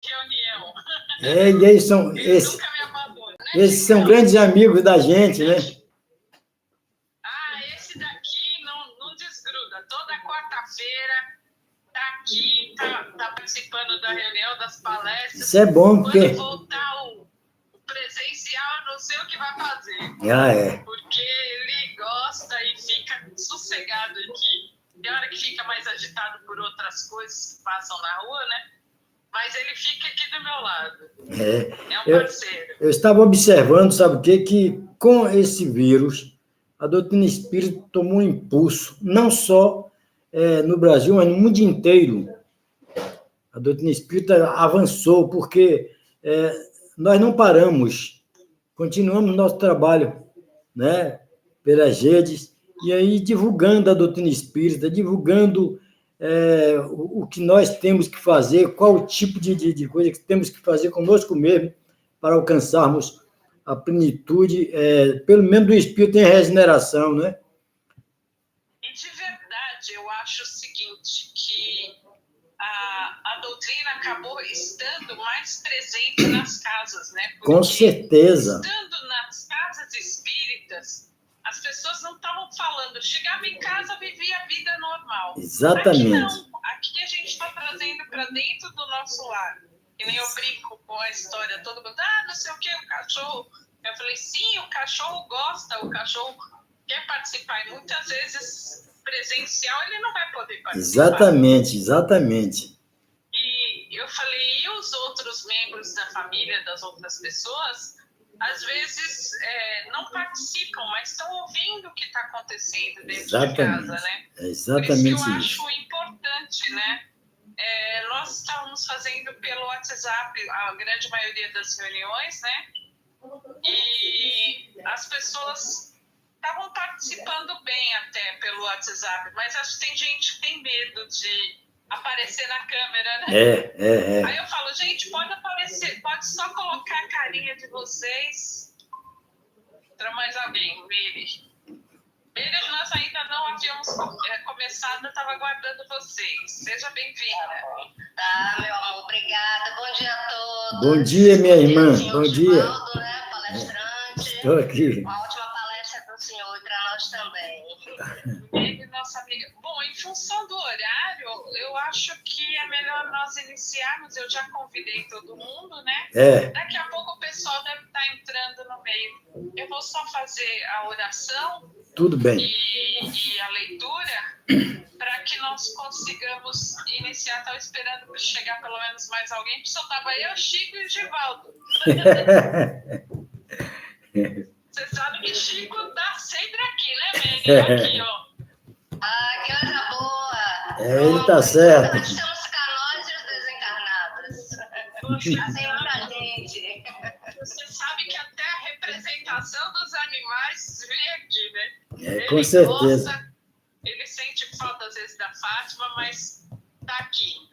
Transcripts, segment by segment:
reunião. E eles são, Eles nunca me abandonam, né? esses são grandes amigos da gente, né? Esse daqui não desgruda. Toda quarta-feira tá aqui, tá participando da reunião, das palestras. Isso é bom, porque... Quando voltar o presencial, eu não sei o que vai fazer. Porque ele gosta e fica sossegado aqui. Tem hora que fica mais agitado por outras coisas que passam na rua, né? Mas ele fica aqui do meu lado. É um parceiro. Eu estava observando, sabe o quê? Que com esse vírus, a doutrina espírita tomou um impulso, não só no Brasil, mas no mundo inteiro. A doutrina espírita avançou, porque nós não paramos, continuamos nosso trabalho, né, pelas redes, e aí divulgando a doutrina espírita, divulgando o que nós temos que fazer, qual o tipo de coisa que temos que fazer conosco mesmo, para alcançarmos a plenitude, pelo menos do espírito em regeneração, né? E de verdade, eu acho o seguinte, que a doutrina acabou estando mais presente nas casas, né? Porque com certeza. Estando nas casas espíritas, as pessoas não estavam falando, chegava em casa, vivia a vida normal. Exatamente. Aqui não, aqui a gente está trazendo para dentro do nosso lar. E nem eu brinco com a história, todo mundo, não sei o que, o cachorro. Eu falei, sim, o cachorro gosta, o cachorro quer participar. E muitas vezes, presencial, ele não vai poder participar. Exatamente. E eu falei, e os outros membros da família, das outras pessoas, às vezes não participam, mas estão ouvindo o que está acontecendo dentro de casa, né? Exatamente. Por isso que eu acho importante, né? Nós estávamos fazendo pelo WhatsApp a grande maioria das reuniões, né? E as pessoas estavam participando bem até pelo WhatsApp, mas acho que tem gente que tem medo de aparecer na câmera, né? Aí eu falo, gente, pode aparecer, pode só colocar a carinha de vocês. Entra mais alguém, Miri. Miri, nós ainda não havíamos começado, eu estava aguardando vocês. Seja bem-vinda. Tá, meu amor, obrigada. Bom dia a todos. Bom dia, minha irmã. Bom dia. Divaldo, né, palestrante. Estou aqui. Uma ótima palestra para o senhor e para nós também. Ele, nossa amiga. Bom, em função do horário, eu acho que é melhor nós iniciarmos. Eu já convidei todo mundo, né? Daqui a pouco o pessoal deve estar entrando no meio. Eu vou só fazer a oração. Tudo bem. E a leitura, para que nós consigamos iniciar. Estava esperando chegar pelo menos mais alguém, porque só estava eu, Chico e o Givaldo. Você sabe que Chico está sempre aqui, né, Mene? Aqui, ó. Ah, que coisa boa! Ele está certo. Nós estamos canóis e os desencarnados. Assim pra gente. Você sabe que até a representação dos animais vem aqui, né? Com certeza. Gosta, ele sente falta às vezes da Fátima, mas está aqui.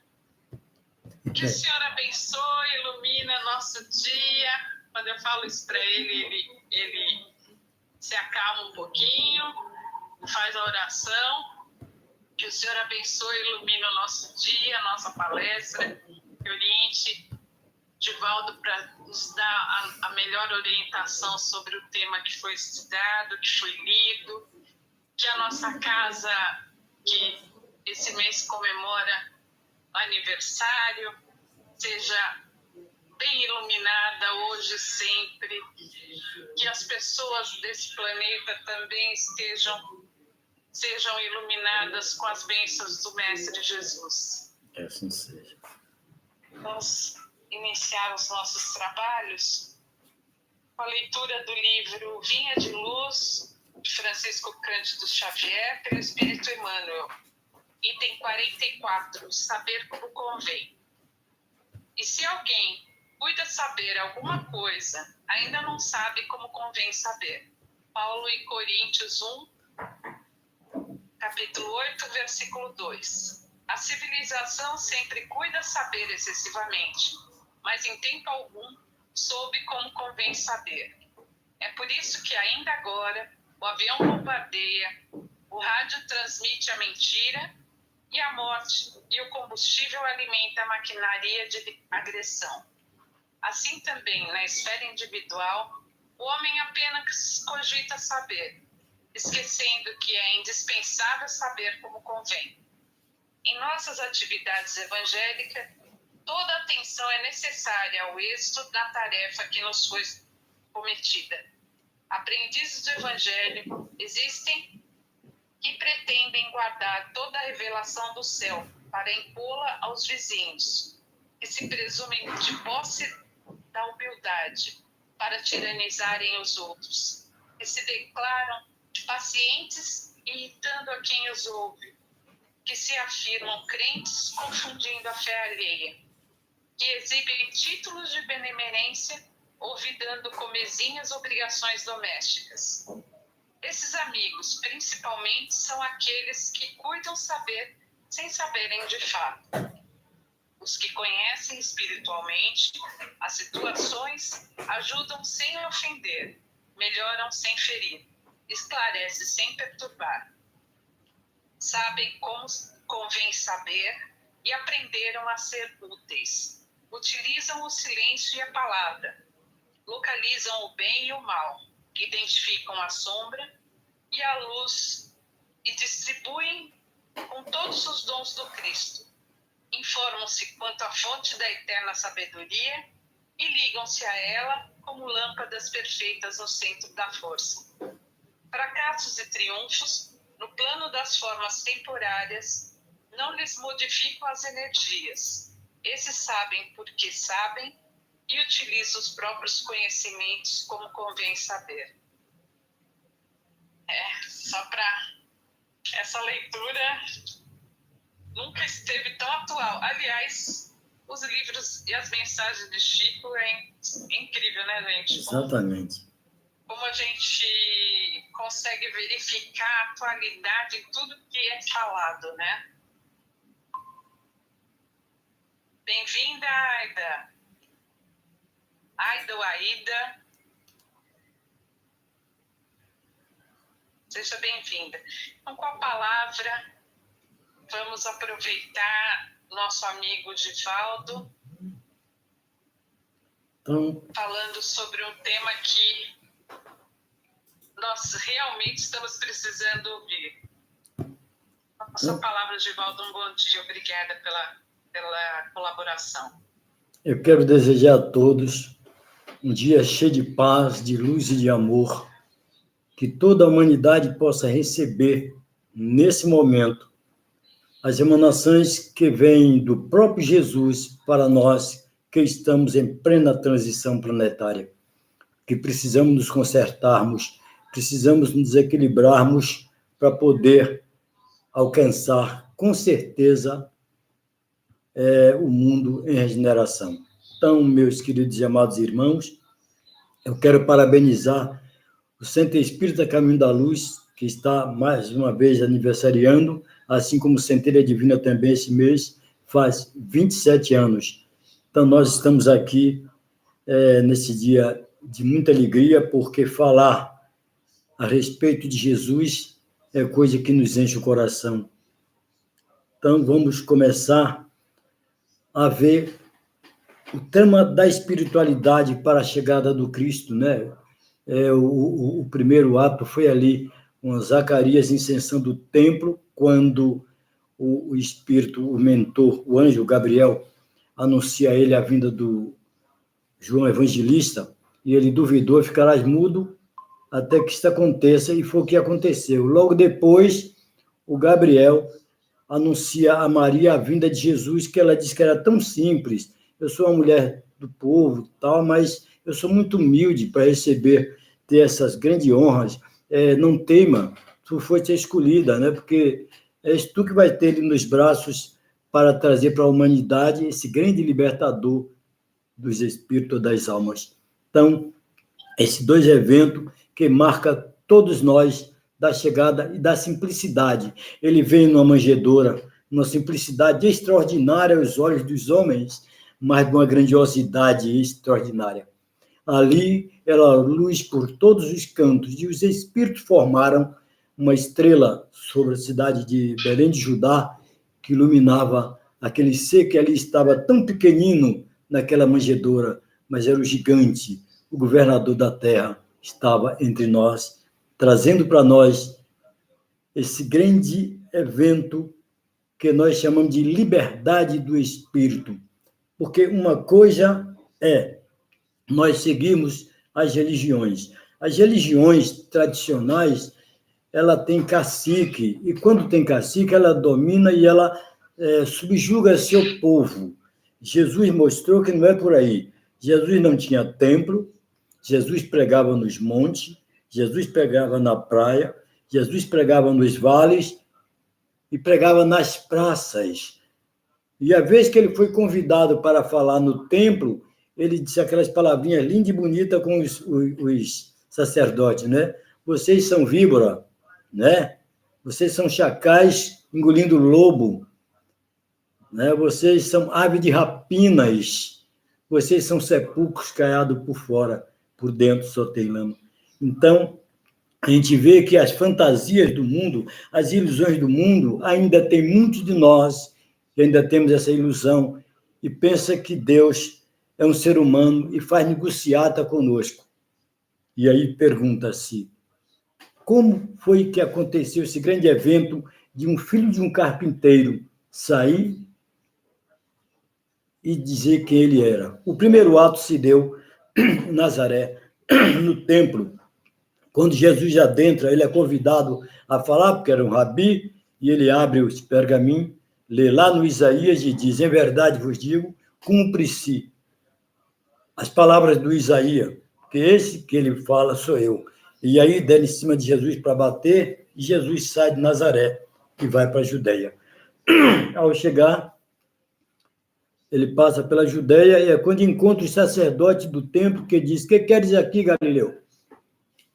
Que o Senhor abençoe, ilumina nosso dia. Quando eu falo isso para ele se acalma um pouquinho, faz a oração. Que o Senhor abençoe, ilumine o nosso dia, a nossa palestra, que oriente Divaldo para nos dar a melhor orientação sobre o tema que foi estudado, que foi lido, que a nossa casa, que esse mês comemora aniversário, seja bem iluminada hoje, sempre, que as pessoas desse planeta também sejam iluminadas com as bênçãos do Mestre Jesus. Que assim seja. Vamos iniciar os nossos trabalhos com a leitura do livro Vinha de Luz, de Francisco Cândido Xavier, pelo Espírito Emmanuel. Item 44, saber como convém. E se alguém cuida saber alguma coisa, ainda não sabe como convém saber. Paulo em Coríntios 1, capítulo 8, versículo 2. A civilização sempre cuida saber excessivamente, mas em tempo algum soube como convém saber. É por isso que ainda agora o avião bombardeia, o rádio transmite a mentira e a morte, e o combustível alimenta a maquinaria de agressão. Assim também, na esfera individual, o homem apenas cogita saber, esquecendo que é indispensável saber como convém. Em nossas atividades evangélicas, toda atenção é necessária ao êxito da tarefa que nos foi cometida. Aprendizes do Evangelho existem que pretendem guardar toda a revelação do céu para impô-la aos vizinhos, que se presumem de posse da humildade para tiranizarem os outros, que se declaram pacientes imitando a quem os ouve, que se afirmam crentes confundindo a fé alheia, que exibem títulos de benemerência olvidando comezinhas obrigações domésticas. Esses amigos, principalmente, são aqueles que cuidam saber sem saberem de fato. Os que conhecem espiritualmente as situações ajudam sem ofender, melhoram sem ferir, esclarecem sem perturbar. Sabem como convém saber e aprenderam a ser úteis. Utilizam o silêncio e a palavra. Localizam o bem e o mal. Identificam a sombra e a luz e distribuem com todos os dons do Cristo. Informam-se quanto à fonte da eterna sabedoria e ligam-se a ela como lâmpadas perfeitas no centro da força. Fracassos e triunfos, no plano das formas temporárias, não lhes modificam as energias. Esses sabem porque sabem e utilizam os próprios conhecimentos como convém saber. Só para essa leitura nunca esteve tão atual. Aliás, os livros e as mensagens de Chico é incrível, né, gente? Exatamente. Como a gente consegue verificar a atualidade em tudo que é falado, né? Bem-vinda, Aida. Aida ou Aida. Seja bem-vinda. Então, com a palavra, vamos aproveitar nosso amigo Divaldo, falando sobre um tema que nós realmente estamos precisando ouvir. Nossa palavra, Divaldo, um bom dia. Obrigada pela colaboração. Eu quero desejar a todos um dia cheio de paz, de luz e de amor, que toda a humanidade possa receber, nesse momento, as emanações que vêm do próprio Jesus para nós, que estamos em plena transição planetária, que precisamos nos consertarmos, precisamos nos equilibrarmos para poder alcançar, com certeza, o mundo em regeneração. Então, meus queridos e amados irmãos, eu quero parabenizar o Centro Espírita Caminho da Luz, que está mais uma vez aniversariando, assim como o Centelha Divina também esse mês, faz 27 anos. Então, nós estamos aqui nesse dia de muita alegria, porque falar a respeito de Jesus é coisa que nos enche o coração. Então, vamos começar a ver o tema da espiritualidade para a chegada do Cristo, né? O primeiro ato foi ali, com Zacarias incensando o templo, quando o Espírito, o mentor, o anjo Gabriel, anuncia a ele a vinda do João Evangelista, e ele duvidou, ficarás mudo até que isso aconteça, e foi o que aconteceu. Logo depois, o Gabriel anuncia a Maria a vinda de Jesus, que ela disse que era tão simples. Eu sou uma mulher do povo, tal, mas eu sou muito humilde para ter essas grandes honras. Não teima, tu foste escolhida, né? Porque és tu que vai ter ele nos braços para trazer para a humanidade esse grande libertador dos espíritos das almas. Então, esses dois eventos que marcam todos nós da chegada e da simplicidade. Ele veio numa manjedoura, numa simplicidade extraordinária aos olhos dos homens, mas de uma grandiosidade extraordinária. Ali era luz por todos os cantos, e os espíritos formaram uma estrela sobre a cidade de Belém de Judá, que iluminava aquele ser que ali estava tão pequenino naquela manjedoura, mas era o gigante, o governador da terra, estava entre nós, trazendo para nós esse grande evento que nós chamamos de liberdade do espírito. Porque uma coisa é nós seguimos as religiões. As religiões tradicionais, ela tem cacique, e quando tem cacique, ela domina e ela subjuga seu povo. Jesus mostrou que não é por aí. Jesus não tinha templo, Jesus pregava nos montes, Jesus pregava na praia, Jesus pregava nos vales e pregava nas praças. E a vez que ele foi convidado para falar no templo, ele disse aquelas palavrinhas lindas e bonitas com os sacerdotes, né? Vocês são víbora, né? Vocês são chacais engolindo lobo, né? Vocês são aves de rapinas, vocês são sepulcros caiados por fora, por dentro só tem lama. Então, a gente vê que as fantasias do mundo, as ilusões do mundo, ainda tem muitos de nós que ainda temos essa ilusão e pensa que Deus é um ser humano e faz negociata conosco. E aí pergunta-se, como foi que aconteceu esse grande evento de um filho de um carpinteiro sair e dizer quem ele era? O primeiro ato se deu em Nazaré, no templo. Quando Jesus adentra, ele é convidado a falar, porque era um rabi, e ele abre os pergaminhos, lê lá no Isaías e diz, em verdade vos digo, cumpre-se as palavras do Isaías, que esse que ele fala sou eu. E aí deram em cima de Jesus para bater, e Jesus sai de Nazaré e vai para a Judeia. Ao chegar, ele passa pela Judeia, e é quando encontra o sacerdote do templo, que diz, o que queres aqui, Galileu?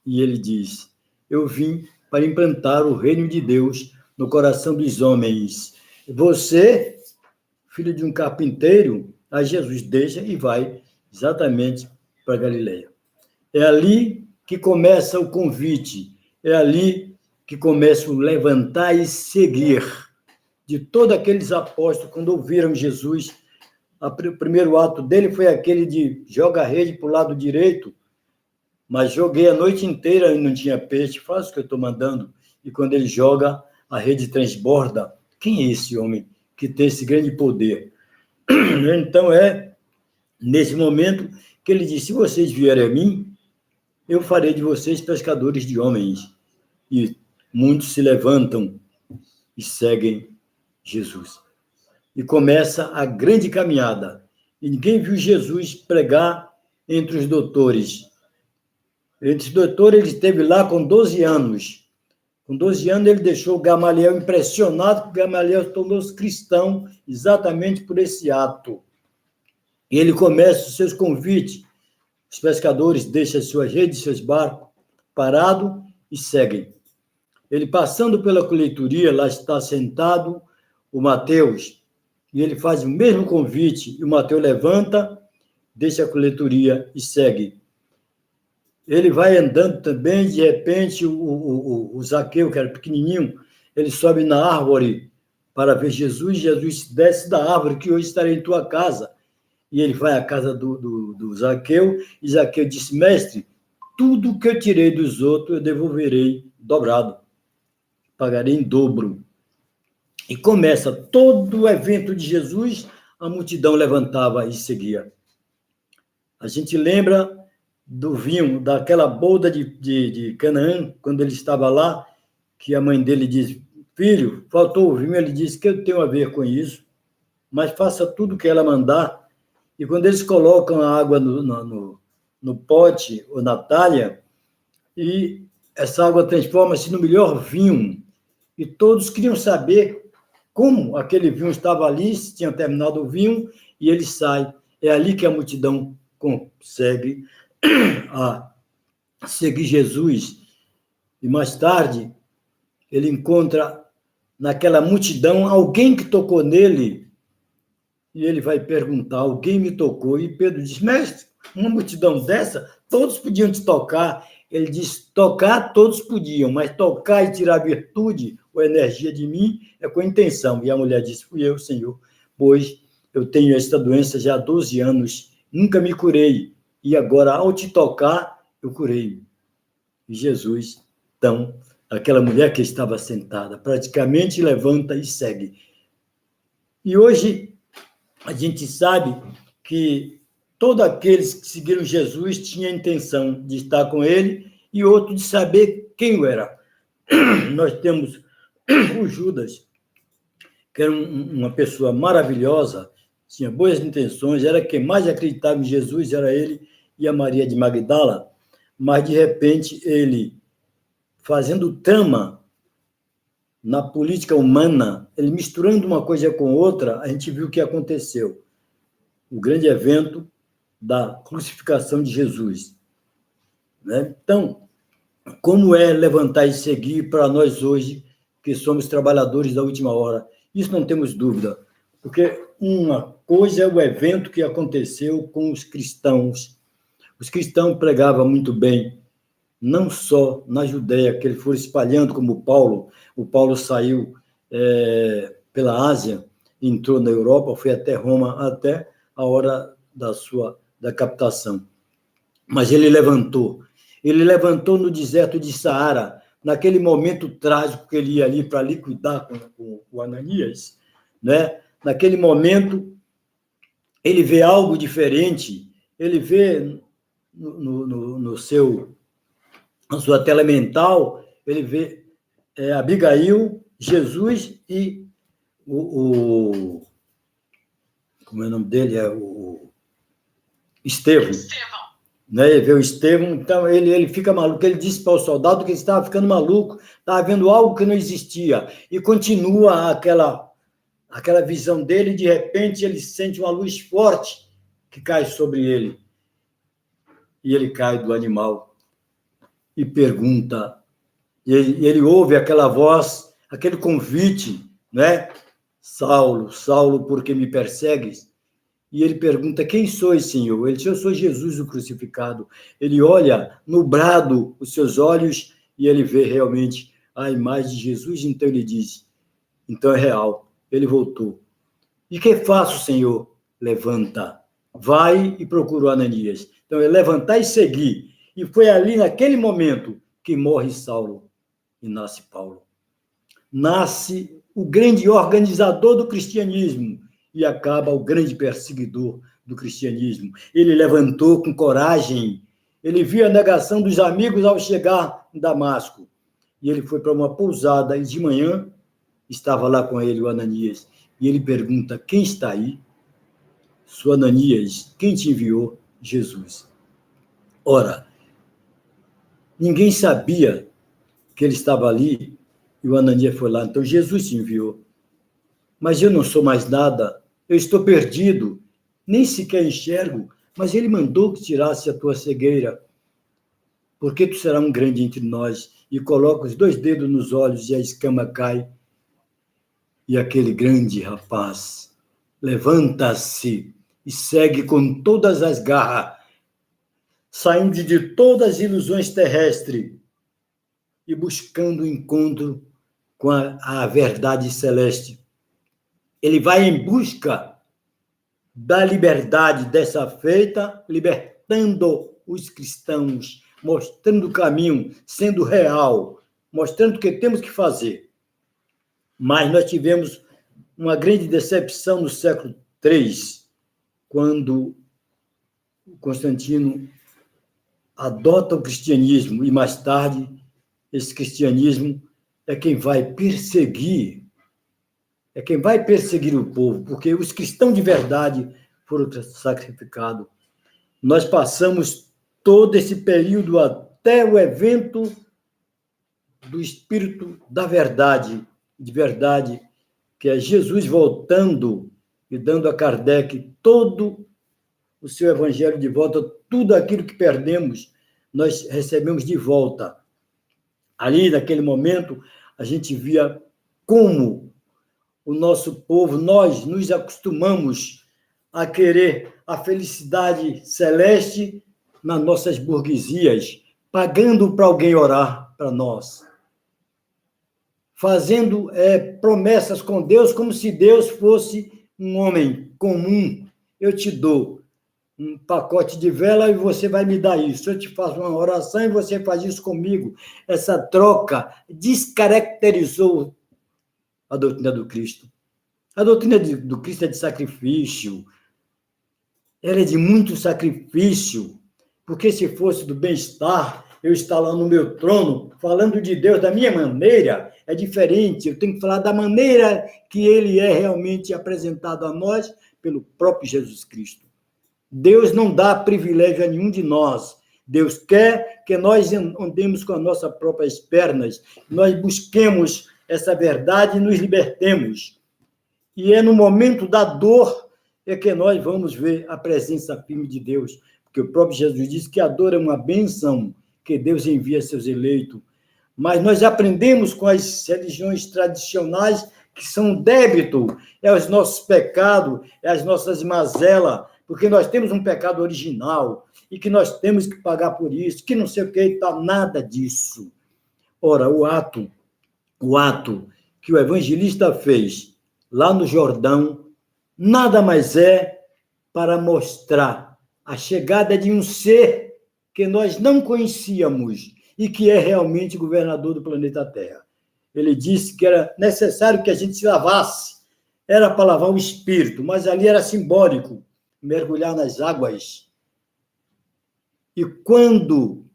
E ele diz, eu vim para implantar o reino de Deus no coração dos homens. Você, filho de um carpinteiro, a Jesus deixa e vai exatamente para Galileia. É ali que começa o convite, é ali que começa o levantar e seguir de todos aqueles apóstolos, quando ouviram Jesus. O primeiro ato dele foi aquele de joga a rede para o lado direito, mas joguei a noite inteira e não tinha peixe, faço o que eu estou mandando. E quando ele joga, a rede transborda. Quem é esse homem que tem esse grande poder? Então, é nesse momento que ele diz, se vocês vierem a mim, eu farei de vocês pescadores de homens. E muitos se levantam e seguem Jesus. E começa a grande caminhada. E ninguém viu Jesus pregar entre os doutores. Entre os doutores, ele esteve lá com 12 anos. Com 12 anos, ele deixou Gamaliel impressionado, porque Gamaliel tornou-se cristão exatamente por esse ato. E ele começa os seus convites. Os pescadores deixam suas redes, seus barcos parados e seguem. Ele passando pela coletoria, lá está sentado o Mateus, e ele faz o mesmo convite, e o Mateus levanta, deixa a coletoria e segue. Ele vai andando também, de repente, o Zaqueu, que era pequenininho, ele sobe na árvore para ver Jesus, Jesus desce da árvore, que hoje estarei em tua casa. E ele vai à casa do Zaqueu, e Zaqueu disse, mestre, tudo que eu tirei dos outros, eu devolverei dobrado, pagarei em dobro. E começa todo o evento de Jesus, a multidão levantava e seguia. A gente lembra do vinho, daquela boda de Canaã, quando ele estava lá, que a mãe dele diz, filho, faltou o vinho, ele disse, que eu tenho a ver com isso, mas faça tudo o que ela mandar. E quando eles colocam a água no pote ou na talha, e essa água transforma-se no melhor vinho, e todos queriam saber como aquele vinho estava ali, se tinha terminado o vinho, e ele sai. É ali que a multidão consegue a seguir Jesus. E mais tarde, ele encontra naquela multidão alguém que tocou nele, e ele vai perguntar, alguém me tocou? E Pedro diz, mestre, uma multidão dessa, todos podiam te tocar. Ele diz, tocar todos podiam, mas tocar e tirar virtude, ou energia de mim, é com intenção. E a mulher disse, fui eu, Senhor, pois eu tenho esta doença já há 12 anos, nunca me curei, e agora, ao te tocar, eu curei. E Jesus, então, aquela mulher que estava sentada, praticamente levanta e segue. E hoje, a gente sabe que todos aqueles que seguiram Jesus tinham a intenção de estar com ele e outro de saber quem eu era. Nós temos o Judas, que era uma pessoa maravilhosa, tinha boas intenções, era quem mais acreditava em Jesus, era ele e a Maria de Magdala, mas, de repente, ele, fazendo trama na política humana, ele misturando uma coisa com outra, a gente viu o que aconteceu. O grande evento da crucificação de Jesus. Né? Então, como é levantar e seguir para nós hoje, que somos trabalhadores da última hora? Isso não temos dúvida, porque uma coisa é o evento que aconteceu com os cristãos. Os cristãos pregavam muito bem, não só na Judéia, que ele foi espalhando como Paulo. O Paulo saiu pela Ásia, entrou na Europa, foi até Roma, até a hora da captação. Mas ele levantou no deserto de Saara, naquele momento trágico que ele ia ali para liquidar com o Ananias, né? Naquele momento, ele vê algo diferente, ele vê na sua tela mental, ele vê Abigail, Jesus e como é o nome dele? O Estevão. Né? Ele vê o Estevão, então ele fica maluco. Ele disse para o soldado que ele estava ficando maluco, estava vendo algo que não existia. E continua aquela visão dele, e de repente ele sente uma luz forte que cai sobre ele. E ele cai do animal e pergunta, ele ouve aquela voz, aquele convite, né? Saulo, Saulo, por que me persegues? E ele pergunta, quem sois, Senhor? Ele diz, eu sou Jesus, o crucificado. Ele olha, nublado os seus olhos, e ele vê realmente a imagem de Jesus, então ele diz, então é real, ele voltou. E que faço, Senhor? Levanta, vai e procura o Ananias. Então é levantar e seguir. E foi ali, naquele momento, que morre Saulo e nasce Paulo. Nasce o grande organizador do cristianismo e acaba o grande perseguidor do cristianismo. Ele levantou com coragem, ele viu a negação dos amigos ao chegar em Damasco, e ele foi para uma pousada, e de manhã estava lá com ele o Ananias, e ele pergunta, quem está aí? Sou Ananias, quem te enviou? Jesus. Ora, ninguém sabia que ele estava ali, e o Ananias foi lá, então Jesus te enviou. Mas eu não sou mais nada, eu estou perdido, nem sequer enxergo, mas ele mandou que tirasse a tua cegueira, porque tu serás um grande entre nós. E coloca os 2 dedos nos olhos e a escama cai. E aquele grande rapaz levanta-se e segue com todas as garras, saindo de todas as ilusões terrestres e buscando o encontro com a verdade celeste. Ele vai em busca da liberdade dessa feita, libertando os cristãos, mostrando o caminho, sendo real, mostrando o que temos que fazer. Mas nós tivemos uma grande decepção no século III, quando Constantino adota o cristianismo, e mais tarde esse cristianismo é quem vai perseguir o povo, porque os cristãos de verdade foram sacrificados. Nós passamos todo esse período até o evento do Espírito da verdade, de verdade, que é Jesus voltando e dando a Kardec todo o seu evangelho de volta, tudo aquilo que perdemos, nós recebemos de volta. Ali, naquele momento, a gente via como o nosso povo, nós nos acostumamos a querer a felicidade celeste nas nossas burguesias, pagando para alguém orar para nós, fazendo promessas com Deus, como se Deus fosse um homem comum. Eu te dou um pacote de vela e você vai me dar isso. Eu te faço uma oração e você faz isso comigo. Essa troca descaracterizou a doutrina do Cristo. A doutrina do Cristo é de sacrifício. Ela é de muito sacrifício, porque se fosse do bem-estar, eu estar lá no meu trono, falando de Deus da minha maneira, é diferente. Eu tenho que falar da maneira que ele é realmente apresentado a nós pelo próprio Jesus Cristo. Deus não dá privilégio a nenhum de nós. Deus quer que nós andemos com as nossas próprias pernas, nós busquemos essa verdade e nos libertemos. E é no momento da dor é que nós vamos ver a presença firme de Deus, porque o próprio Jesus disse que a dor é uma bênção que Deus envia a seus eleitos. Mas nós aprendemos com as religiões tradicionais que são débito, é os nossos pecados, é as nossas mazelas, porque nós temos um pecado original e que nós temos que pagar por isso, que não sei o que, tá, nada disso. Ora, o ato que o evangelista fez lá no Jordão, nada mais é para mostrar a chegada de um ser que nós não conhecíamos e que é realmente governador do planeta Terra. Ele disse que era necessário que a gente se lavasse, era para lavar o espírito, mas ali era simbólico, mergulhar nas águas. E quando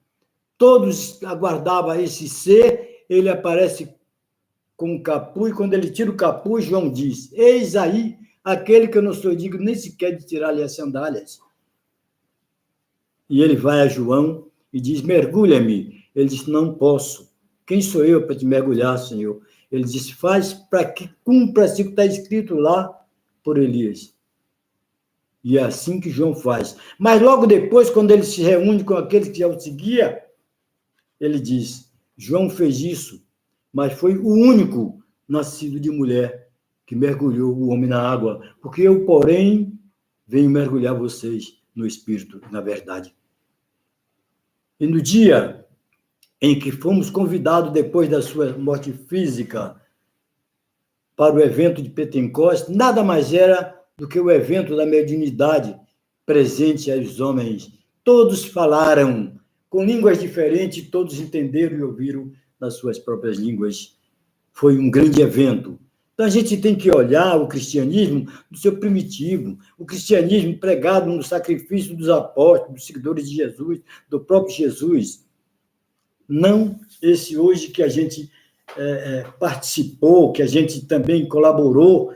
todos aguardavam esse ser, ele aparece com um capuz, e quando ele tira o capuz, João diz, eis aí aquele que eu não sou digno nem sequer de tirar-lhe as sandálias. E ele vai a João e diz, mergulha-me. Ele diz, não posso. Quem sou eu para te mergulhar, Senhor? Ele diz, faz para que cumpra-se o que está escrito lá por Elias. E é assim que João faz. Mas logo depois, quando ele se reúne com aqueles que já o seguia, ele diz, João fez isso, mas foi o único nascido de mulher que mergulhou o homem na água, porque eu, porém, venho mergulhar vocês no Espírito, na verdade. E no dia em que fomos convidados, depois da sua morte física, para o evento de Pentecostes, nada mais era do que o evento da mediunidade presente aos homens. Todos falaram com línguas diferentes, todos entenderam e ouviram nas suas próprias línguas. Foi um grande evento. Então, a gente tem que olhar o cristianismo do seu primitivo, o cristianismo pregado no sacrifício dos apóstolos, dos seguidores de Jesus, do próprio Jesus. Não esse hoje que a gente participou, que a gente também colaborou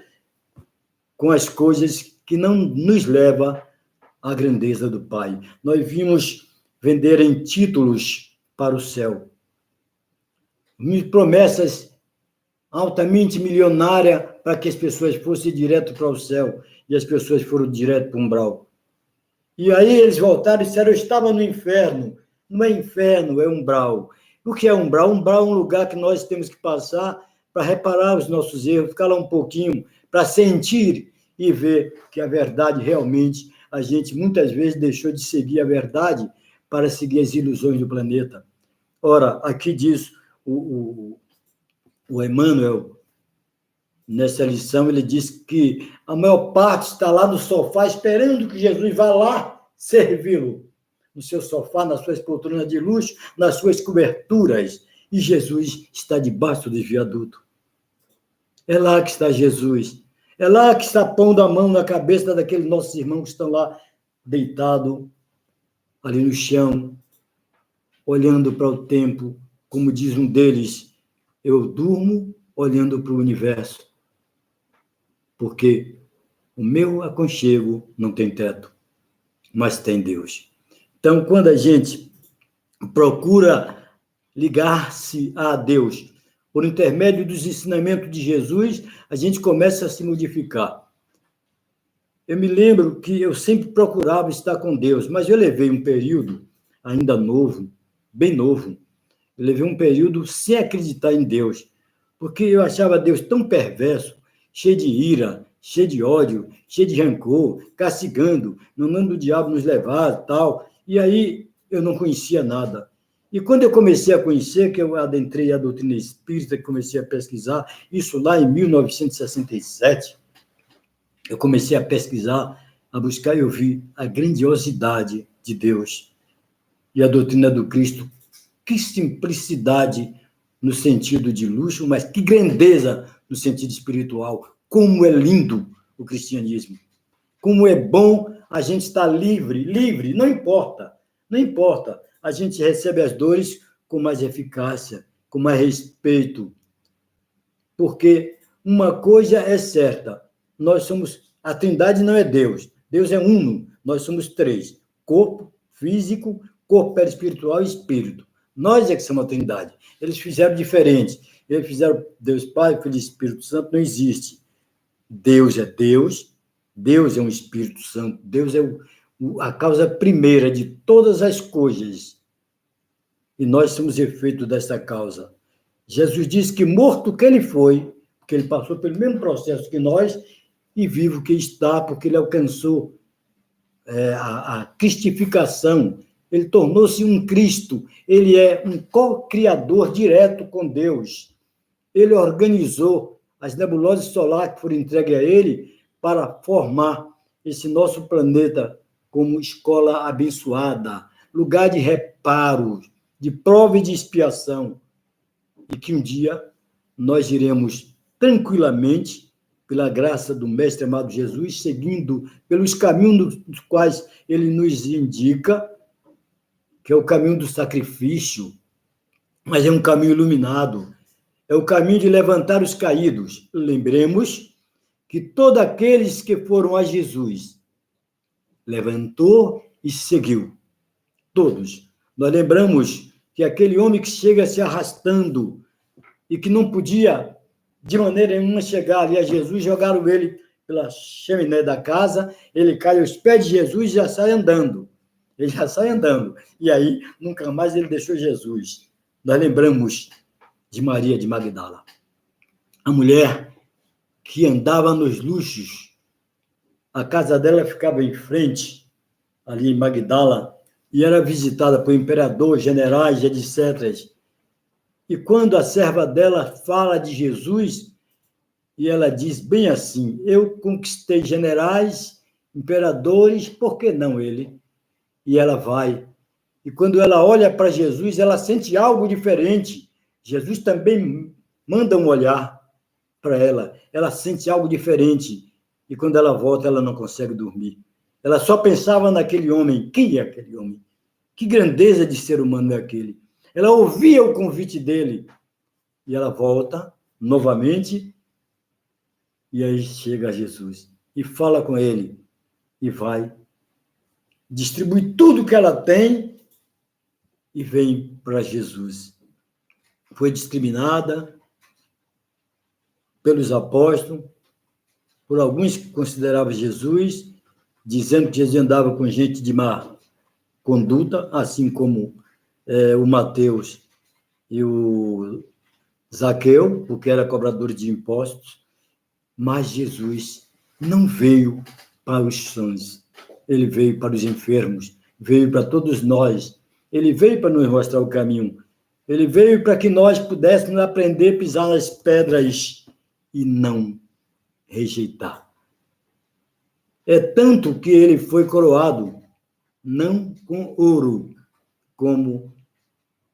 com as coisas que não nos levam à grandeza do Pai. Nós vimos venderem títulos para o céu, promessas altamente milionárias para que as pessoas fossem direto para o céu, e as pessoas foram direto para o umbral. E aí eles voltaram e disseram, eu estava no inferno. Não é inferno, é umbral. O que é umbral? Umbral é um lugar que nós temos que passar para reparar os nossos erros, ficar lá um pouquinho, para sentir e ver que a verdade realmente, a gente muitas vezes deixou de seguir a verdade para seguir as ilusões do planeta. Ora, aqui diz o Emmanuel, nessa lição, ele diz que a maior parte está lá no sofá esperando que Jesus vá lá servi-lo, no seu sofá, nas suas poltronas de luxo, nas suas coberturas, e Jesus está debaixo do viaduto. É lá que está Jesus. É lá que está pondo a mão na cabeça daqueles nossos irmãos que estão lá deitados, ali no chão, olhando para o tempo, como diz um deles, eu durmo olhando para o universo, porque o meu aconchego não tem teto, mas tem Deus. Então, quando a gente procura ligar-se a Deus por intermédio dos ensinamentos de Jesus, a gente começa a se modificar. Eu me lembro que eu sempre procurava estar com Deus, mas eu levei um período ainda novo, bem novo, eu levei um período sem acreditar em Deus, porque eu achava Deus tão perverso, cheio de ira, cheio de ódio, cheio de rancor, castigando, mandando o diabo nos levar, tal. E aí eu não conhecia nada. E quando eu comecei a conhecer, que eu adentrei a doutrina espírita, comecei a pesquisar, isso lá em 1967, eu comecei a pesquisar, a buscar, e eu vi a grandiosidade de Deus e a doutrina do Cristo. Que simplicidade no sentido de luxo, mas que grandeza no sentido espiritual. Como é lindo o cristianismo. Como é bom a gente estar livre, não importa, não importa. A gente recebe as dores com mais eficácia, com mais respeito. Porque uma coisa é certa, a Trindade não é Deus, Deus é uno, nós somos três, corpo físico, corpo perispiritual e espírito. Nós é que somos a Trindade. Eles fizeram diferente. Eles fizeram Deus Pai, Filho e Espírito Santo, não existe. Deus é Deus, Deus é um Espírito Santo, Deus é a causa primeira de todas as coisas. E nós somos efeito dessa causa. Jesus disse que morto que ele foi, porque ele passou pelo mesmo processo que nós, e vivo que está, porque ele alcançou a cristificação. Ele tornou-se um Cristo. Ele é um co-criador direto com Deus. Ele organizou as nebulosas solares que foram entregues a ele para formar esse nosso planeta como escola abençoada, lugar de reparo, de prova e de expiação. E que um dia nós iremos tranquilamente, pela graça do Mestre amado Jesus, seguindo pelos caminhos dos quais ele nos indica, que é o caminho do sacrifício, mas é um caminho iluminado, é o caminho de levantar os caídos. Lembremos que todos aqueles que foram a Jesus, levantou e seguiu. Todos. Nós lembramos que aquele homem que chega se arrastando e que não podia, de maneira nenhuma, chegar ali a Jesus, jogaram ele pela chaminé da casa, ele cai aos pés de Jesus e já sai andando. Ele já sai andando. E aí, nunca mais ele deixou Jesus. Nós lembramos de Maria de Magdala. A mulher que andava nos luxos. A casa dela ficava em frente, ali em Magdala, e era visitada por imperador, generais, etc. E quando a serva dela fala de Jesus, e ela diz bem assim: eu conquistei generais, imperadores, por que não ele? E ela vai. E quando ela olha para Jesus, ela sente algo diferente. Jesus também manda um olhar para ela. Ela sente algo diferente. E quando ela volta, ela não consegue dormir. Ela só pensava naquele homem. Quem é aquele homem? Que grandeza de ser humano é aquele? Ela ouvia o convite dele. E ela volta novamente. E aí chega a Jesus. E fala com ele. E vai. Distribui tudo que ela tem e vem para Jesus. Foi discriminada pelos apóstolos, por alguns que consideravam Jesus, dizendo que Jesus andava com gente de má conduta, assim como o Mateus e o Zaqueu, porque era cobrador de impostos. Mas Jesus não veio para os sãos. Ele veio para os enfermos, veio para todos nós. Ele veio para nos mostrar o caminho. Ele veio para que nós pudéssemos aprender a pisar nas pedras e não rejeitar. É tanto que ele foi coroado, não com ouro, como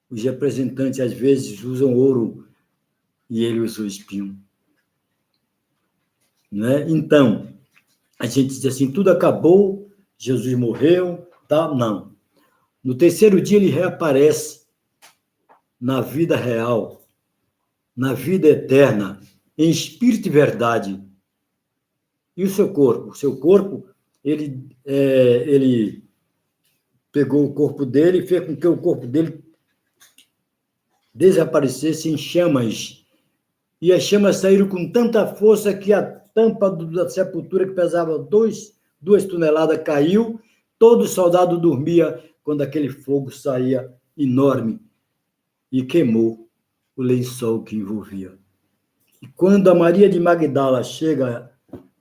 os representantes às vezes usam ouro, e ele usou espinho. Né? Então, a gente diz assim, tudo acabou, Jesus morreu, tá? Não. No terceiro dia ele reaparece na vida real, na vida eterna, em espírito e verdade. E o seu corpo? O seu corpo, ele pegou o corpo dele e fez com que o corpo dele desaparecesse em chamas. E as chamas saíram com tanta força que a tampa da sepultura, que pesava 2 toneladas, caiu. Todo soldado dormia quando aquele fogo saía enorme e queimou o lençol que envolvia. E quando a Maria de Magdala chega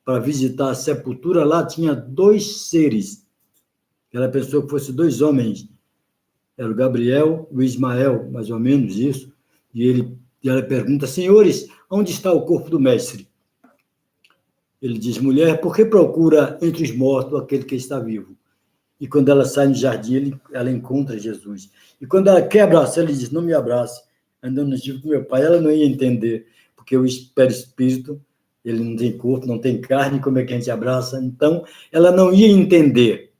para visitar a sepultura, lá tinha 2 seres. Ela pensou que fossem 2 homens era o Gabriel, o Ismael, mais ou menos isso, e ela pergunta, senhores, onde está o corpo do mestre? Ele diz, mulher, por que procura entre os mortos aquele que está vivo? E quando ela sai no jardim, ela encontra Jesus. E quando ela quer abraçar, ele diz, não me abrace, ainda não estive com meu pai. Ela não ia entender, porque o perispírito, ele não tem corpo, não tem carne, como é que a gente abraça? Então, ela não ia entender.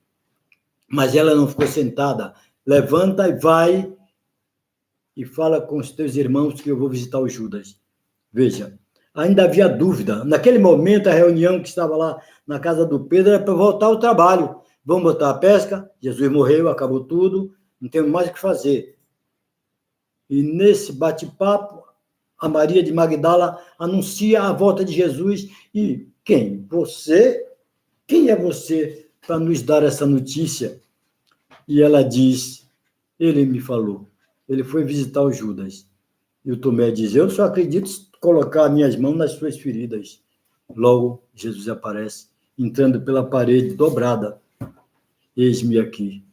Mas ela não ficou sentada. Levanta e vai e fala com os teus irmãos que eu vou visitar o Judas. Veja, ainda havia dúvida. Naquele momento, a reunião que estava lá na casa do Pedro era para voltar ao trabalho. Vamos botar a pesca? Jesus morreu, acabou tudo, não temos mais o que fazer. E nesse bate-papo, a Maria de Magdala anuncia a volta de Jesus. E quem? Você? Quem é você para nos dar essa notícia? E ela diz, ele me falou, ele foi visitar o Judas. E o Tomé diz, eu só acredito se colocar minhas mãos nas suas feridas. Logo, Jesus aparece, entrando pela parede dobrada. Eis-me aqui.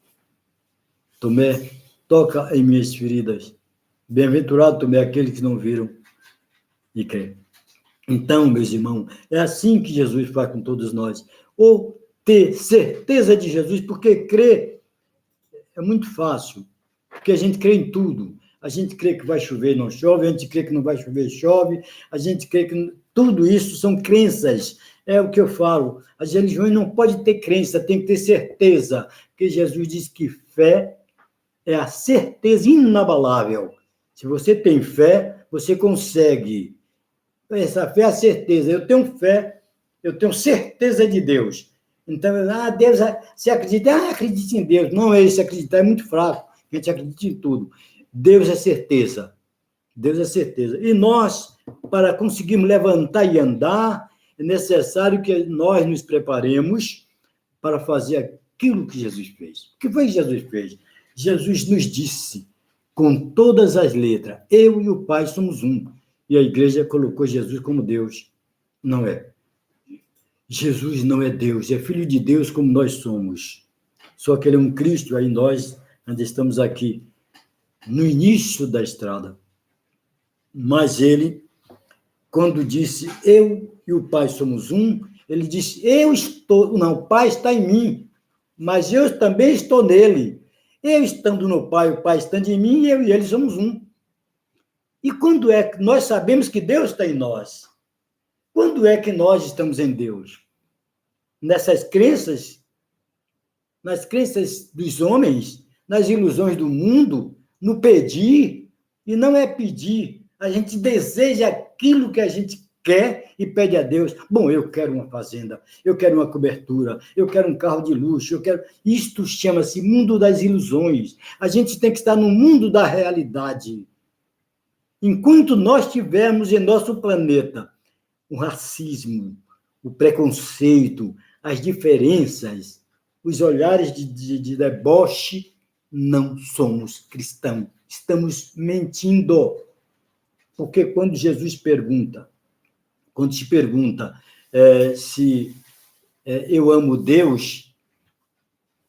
Tomé, toca em minhas feridas. Bem-aventurado, Tomé, aqueles que não viram e creem. Então, meus irmãos, é assim que Jesus faz com todos nós. Ou ter certeza de Jesus, porque crer é muito fácil, porque a gente crê em tudo. A gente crê que vai chover, não chove, a gente crê que não vai chover, chove, a gente crê que... Tudo isso são crenças, é o que eu falo. As religiões não podem ter crença, tem que ter certeza, porque Jesus diz que fé é a certeza inabalável. Se você tem fé, você consegue. Essa fé é a certeza. Eu tenho fé, eu tenho certeza de Deus. Então, Deus, você acredita? Acredite em Deus. Não é isso, acreditar é muito fraco. A gente acredita em tudo. Deus é certeza. Deus é certeza. E nós, para conseguirmos levantar e andar, é necessário que nós nos preparemos para fazer aquilo que Jesus fez. O que foi que Jesus fez? Jesus nos disse, com todas as letras, eu e o Pai somos um. E a igreja colocou Jesus como Deus. Não é. Jesus não é Deus, é Filho de Deus como nós somos. Só que ele é um Cristo, aí nós ainda estamos aqui no início da estrada. Mas ele, quando disse, eu e o Pai somos um, ele disse, o Pai está em mim, mas eu também estou nele. Eu estando no Pai, o Pai estando em mim, eu e ele somos um. E quando é que nós sabemos que Deus está em nós? Quando é que nós estamos em Deus? Nessas crenças, nas crenças dos homens, nas ilusões do mundo, no pedir, e não é pedir, a gente deseja aquilo que a gente quer e pede a Deus. Bom, eu quero uma fazenda, eu quero uma cobertura, eu quero um carro de luxo, eu quero... Isto chama-se mundo das ilusões. A gente tem que estar no mundo da realidade. Enquanto nós tivermos em nosso planeta o racismo, o preconceito, as diferenças, os olhares de deboche, não somos cristãos. Estamos mentindo. Porque quando Jesus pergunta, quando te pergunta se eu amo Deus,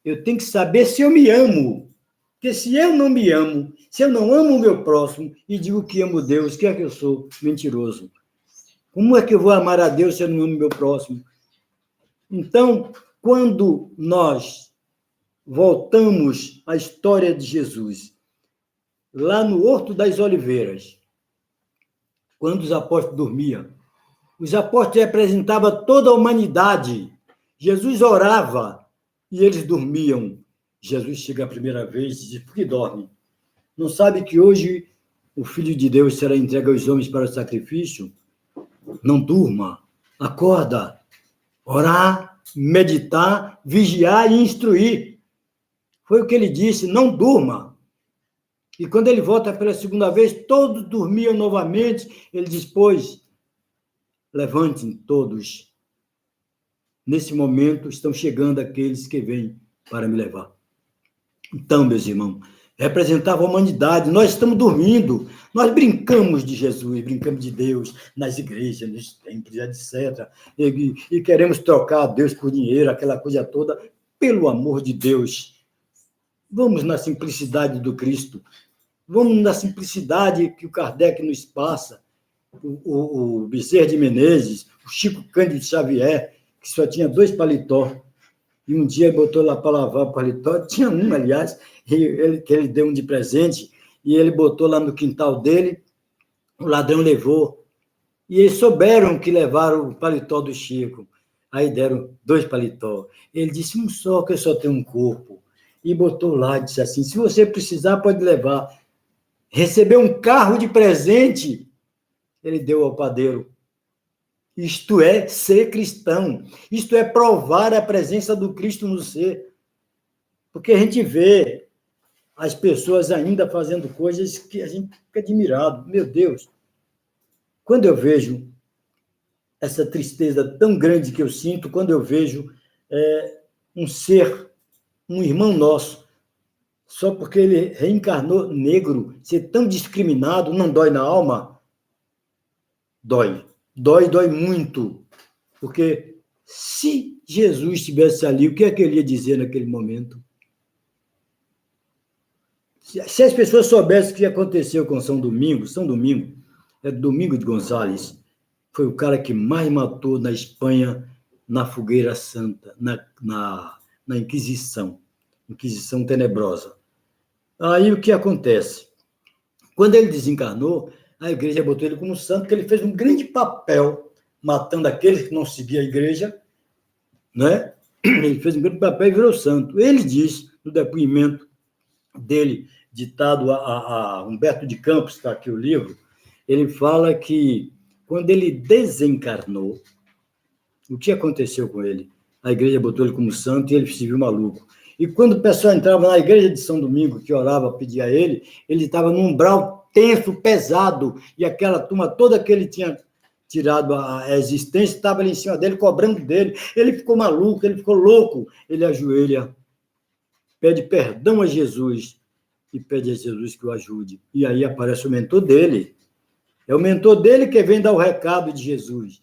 eu tenho que saber se eu me amo. Porque se eu não me amo, se eu não amo o meu próximo e digo que amo Deus, que é que eu sou? Mentiroso. Como é que eu vou amar a Deus se eu não amo o meu próximo? Então, quando nós voltamos à história de Jesus, lá no Horto das Oliveiras, quando os apóstolos dormiam, os apóstolos representavam toda a humanidade. Jesus orava e eles dormiam. Jesus chega a primeira vez e diz, por que dorme? Não sabe que hoje o Filho de Deus será entregue aos homens para o sacrifício? Não durma, acorda, orar, meditar, vigiar e instruir. Foi o que ele disse, não durma. E quando ele volta pela segunda vez, todos dormiam novamente. Ele diz, pois, levantem todos. Nesse momento estão chegando aqueles que vêm para me levar. Então, meus irmãos, representava a humanidade. Nós estamos dormindo. Nós brincamos de Jesus, brincamos de Deus nas igrejas, nos templos, etc. E queremos trocar Deus por dinheiro, aquela coisa toda. Pelo amor de Deus, Vamos na simplicidade do Cristo. Vamos na simplicidade que o Kardec nos passa. O Bezerra de Menezes, o Chico Cândido Xavier, que só tinha 2 paletó. E um dia ele botou lá para lavar o paletó. Tinha um, aliás, que ele deu um de presente. E ele botou lá no quintal dele. O ladrão levou. E eles souberam que levaram o paletó do Chico. Aí deram 2 paletó. Ele disse, um só, que eu só tenho um corpo. E botou lá, disse assim, se você precisar, pode levar. Recebeu um carro de presente, ele deu ao padeiro. Isto é ser cristão. Isto é provar a presença do Cristo no ser. Porque a gente vê as pessoas ainda fazendo coisas que a gente fica admirado. Meu Deus! Quando eu vejo essa tristeza tão grande que eu sinto, quando eu vejo um ser, um irmão nosso, só porque ele reencarnou negro, ser tão discriminado, não dói na alma? Dói. Dói muito. Porque se Jesus estivesse ali, o que é que ele ia dizer naquele momento? Se as pessoas soubessem o que aconteceu com São Domingo, é Domingo de Gonçalves, foi o cara que mais matou na Espanha, na Fogueira Santa, na Inquisição tenebrosa. Aí o que acontece? Quando ele desencarnou, a igreja botou ele como santo, porque ele fez um grande papel matando aqueles que não seguiam a igreja, né? Ele fez um grande papel e virou santo. Ele diz, no depoimento dele, ditado a Humberto de Campos, está aqui o livro, ele fala que quando ele desencarnou, o que aconteceu com ele? A igreja botou ele como santo e ele se viu maluco. E quando o pessoal entrava na igreja de São Domingo, que orava, pedia a ele estava num umbral tenso, pesado, e aquela turma toda que ele tinha tirado a existência estava ali em cima dele, cobrando dele. Ele ficou maluco, ele ficou louco. Ele ajoelha, pede perdão a Jesus e pede a Jesus que o ajude. E aí aparece o mentor dele. É o mentor dele que vem dar o recado de Jesus.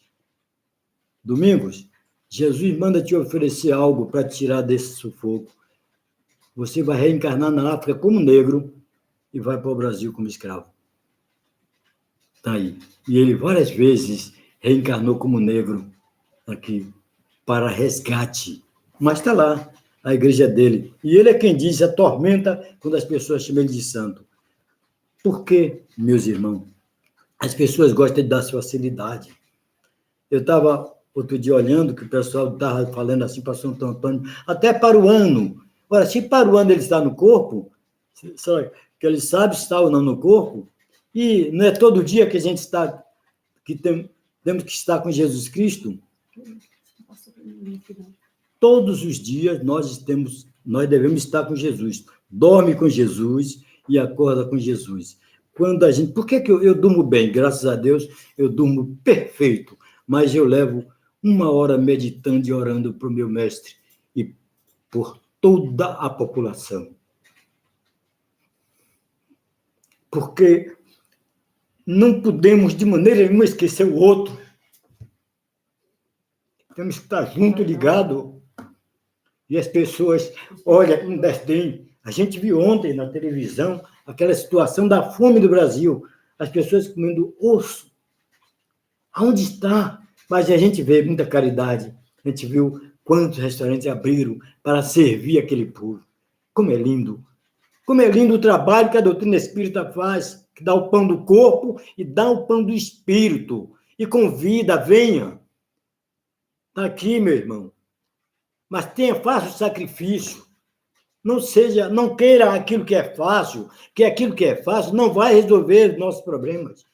Domingos, Jesus manda te oferecer algo para te tirar desse sufoco. Você vai reencarnar na África como negro e vai para o Brasil como escravo. Está aí. E ele várias vezes reencarnou como negro aqui para resgate. Mas está lá, a igreja dele. E ele é quem diz, atormenta quando as pessoas chamam ele de santo. Por quê, meus irmãos? As pessoas gostam de dar facilidade. Eu estava outro dia olhando que o pessoal estava falando assim para Santo Antônio, até para o ano. Ora, se para o ano ele está no corpo, que ele sabe se está ou não no corpo, e não é todo dia que a gente está, temos que estar com Jesus Cristo. Todos os dias nós devemos estar com Jesus. Dorme com Jesus e acorda com Jesus. Por que eu durmo bem? Graças a Deus, eu durmo perfeito, mas eu levo 1 hora meditando e orando para o meu mestre e por toda a população. Porque não podemos, de maneira nenhuma, esquecer o outro. Temos que estar junto, ligado. E as pessoas olham com desdém. A gente viu ontem na televisão aquela situação da fome do Brasil. As pessoas comendo osso. Aonde está? Mas a gente vê muita caridade. A gente viu quantos restaurantes abriram para servir aquele povo. Como é lindo. Como é lindo o trabalho que a doutrina espírita faz, que dá o pão do corpo e dá o pão do espírito. E convida, venha. Está aqui, meu irmão. Mas faça o sacrifício. Não queira aquilo que é fácil, que aquilo que é fácil não vai resolver os nossos problemas.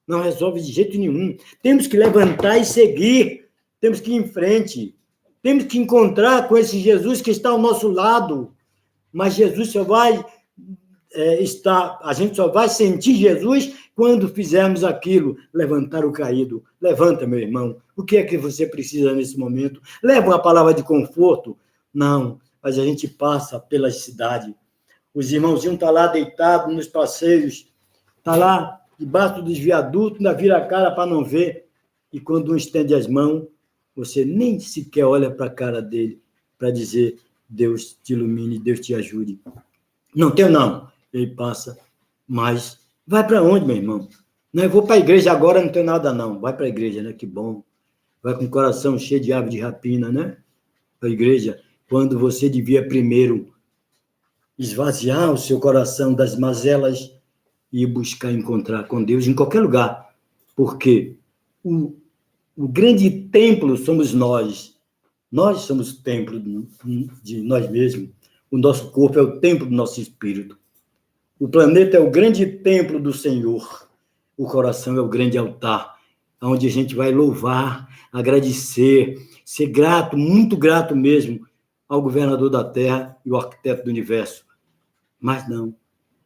Não resolve de jeito nenhum. Temos que levantar e seguir. Temos que ir em frente. Temos que encontrar com esse Jesus que está ao nosso lado. Mas Jesus só vai a gente só vai sentir Jesus quando fizermos aquilo, levantar o caído. Levanta, meu irmão. O que é que você precisa nesse momento? Leva uma palavra de conforto? Não, mas a gente passa pela cidade. Os irmãozinhos estão lá deitados nos passeios, está lá debaixo dos viadutos, ainda vira a cara para não ver. E quando um estende as mãos, você nem sequer olha para a cara dele para dizer Deus te ilumine, Deus te ajude. Não tenho, não. Ele passa, mas vai para onde, meu irmão? Não, eu vou para a igreja agora, não tenho nada, não. Vai para a igreja, né? Que bom. Vai com o coração cheio de ave de rapina, né? Para a igreja, quando você devia primeiro esvaziar o seu coração das mazelas e buscar encontrar com Deus em qualquer lugar. Porque o grande templo somos nós. Nós somos o templo de nós mesmos. O nosso corpo é o templo do nosso espírito. O planeta é o grande templo do Senhor. O coração é o grande altar, onde a gente vai louvar, agradecer, ser grato, muito grato mesmo, ao governador da Terra e o arquiteto do universo. Mas não,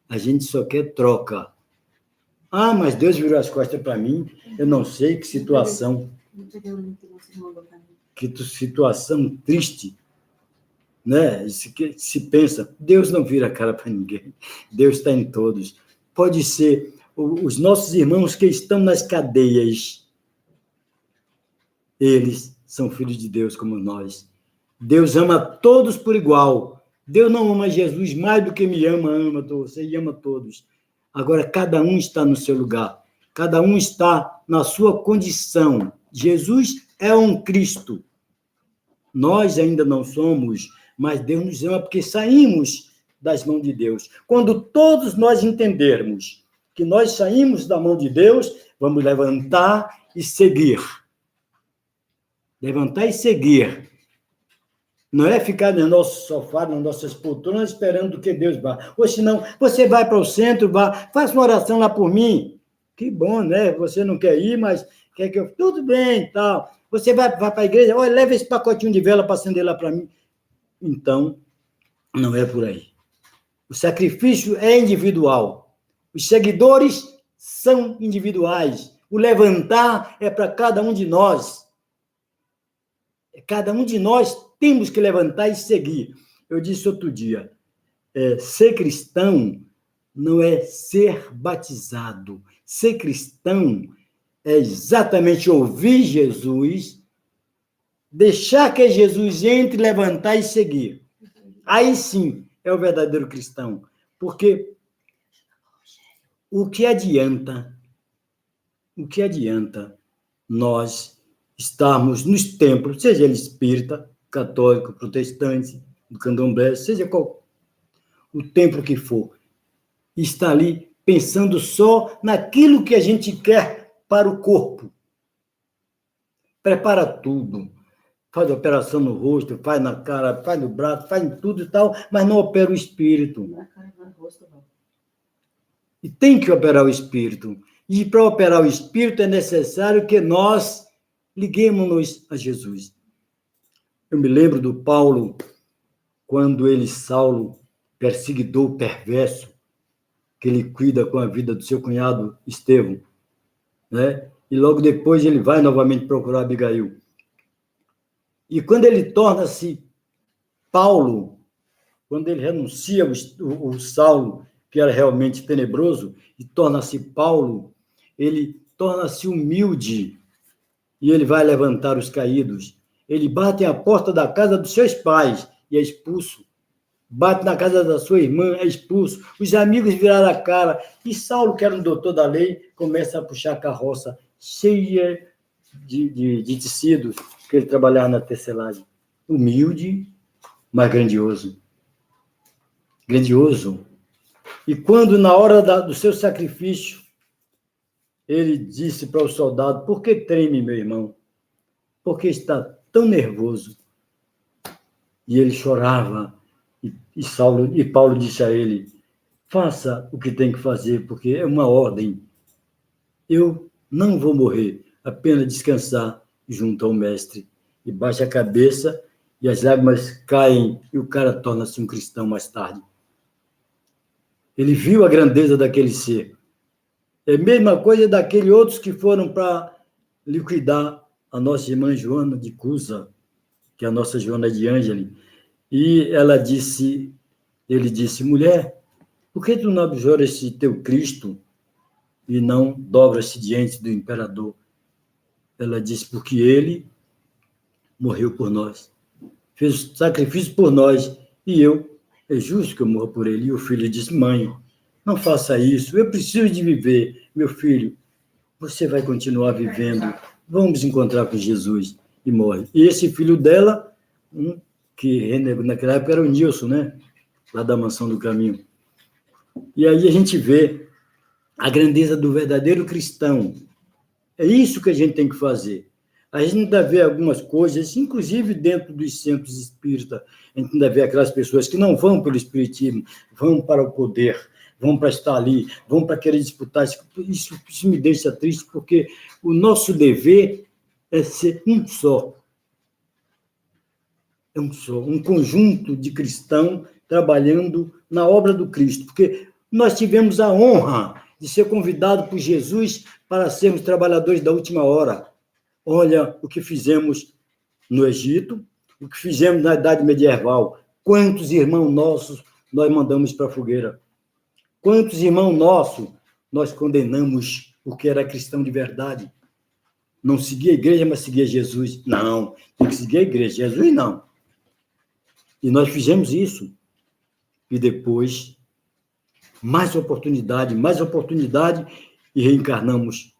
a gente só quer troca. Ah, mas Deus virou as costas para mim, eu não sei que situação triste, né? Se pensa, Deus não vira a cara para ninguém, Deus está em todos. Pode ser os nossos irmãos que estão nas cadeias, eles são filhos de Deus como nós. Deus ama todos por igual. Deus não ama Jesus mais do que me ama você e ama todos. Agora, cada um está no seu lugar. Cada um está na sua condição. Jesus é um Cristo. Nós ainda não somos, mas Deus nos ama porque saímos das mãos de Deus. Quando todos nós entendermos que nós saímos da mão de Deus, vamos levantar e seguir. Levantar e seguir. Não é ficar no nosso sofá, nas nossas poltronas, esperando que Deus vá. Ou senão, você vai para o centro, faça uma oração lá por mim. Que bom, né? Você não quer ir, mas quer que eu... Tudo bem, tal. Você vai para a igreja, olha, leva esse pacotinho de vela para acender lá para mim. Então, não é por aí. O sacrifício é individual. Os seguidores são individuais. O levantar é para cada um de nós. Cada um de nós temos que levantar e seguir. Eu disse outro dia, ser cristão não é ser batizado. Ser cristão é exatamente ouvir Jesus, deixar que Jesus entre, levantar e seguir. Aí sim é o verdadeiro cristão. Porque o que adianta nós estarmos nos templos, seja ele espírita, católico, protestante, do candomblé, seja qual o templo que for, está ali pensando só naquilo que a gente quer para o corpo. Prepara tudo. Faz operação no rosto, faz na cara, faz no braço, faz em tudo e tal, mas não opera o espírito. E tem que operar o espírito. E para operar o espírito é necessário que nós liguemos-nos a Jesus. Eu me lembro do Paulo, quando ele, Saulo, perseguidor perverso, que ele cuida com a vida do seu cunhado Estevão, né? E logo depois ele vai novamente procurar Abigail. E quando ele torna-se Paulo, quando ele renuncia o Saulo, que era realmente tenebroso, e torna-se Paulo, ele torna-se humilde, e ele vai levantar os caídos. Ele bate à porta da casa dos seus pais e é expulso. Bate na casa da sua irmã, é expulso. Os amigos viraram a cara. E Saulo, que era um doutor da lei, começa a puxar a carroça cheia de tecidos, que ele trabalhava na tecelagem. Humilde, mas grandioso. Grandioso. E quando, na hora do seu sacrifício, ele disse para o soldado, por que treme, meu irmão? Porque está tão nervoso. E ele chorava. E Paulo disse a ele, faça o que tem que fazer, porque é uma ordem. Eu não vou morrer, apenas descansar junto ao mestre. E baixa a cabeça, e as lágrimas caem, e o cara torna-se um cristão mais tarde. Ele viu a grandeza daquele ser. É a mesma coisa daqueles outros que foram para liquidar a nossa irmã Joana de Cusa, que é a nossa Joana de Ângeli. E ele disse, mulher, por que tu não abjura esse teu Cristo e não dobra-se diante do imperador? Ela disse, porque ele morreu por nós, fez sacrifício por nós, e eu é justo que eu morra por ele. E o filho disse, mãe, não faça isso, eu preciso de viver. Meu filho, você vai continuar vivendo, vamos encontrar com Jesus. E morre. E esse filho dela, que naquela época era o Nilson, né? Lá da Mansão do Caminho. E aí a gente vê a grandeza do verdadeiro cristão. É isso que a gente tem que fazer. A gente ainda vê algumas coisas, inclusive dentro dos centros espíritas, a gente ainda vê aquelas pessoas que não vão pelo espiritismo, vão para o poder, vão para estar ali, vão para querer disputar. Isso me deixa triste, porque o nosso dever é ser um só. É um só, um conjunto de cristãos trabalhando na obra do Cristo, porque nós tivemos a honra de ser convidado por Jesus para sermos trabalhadores da última hora. Olha o que fizemos no Egito, o que fizemos na Idade Medieval. Quantos irmãos nossos nós mandamos para a fogueira? Quantos irmãos nossos nós condenamos porque era cristão de verdade? Não seguia a igreja, mas seguia Jesus. Não, tem que seguir a igreja. Jesus, não. E nós fizemos isso. E depois, mais oportunidade, e reencarnamos.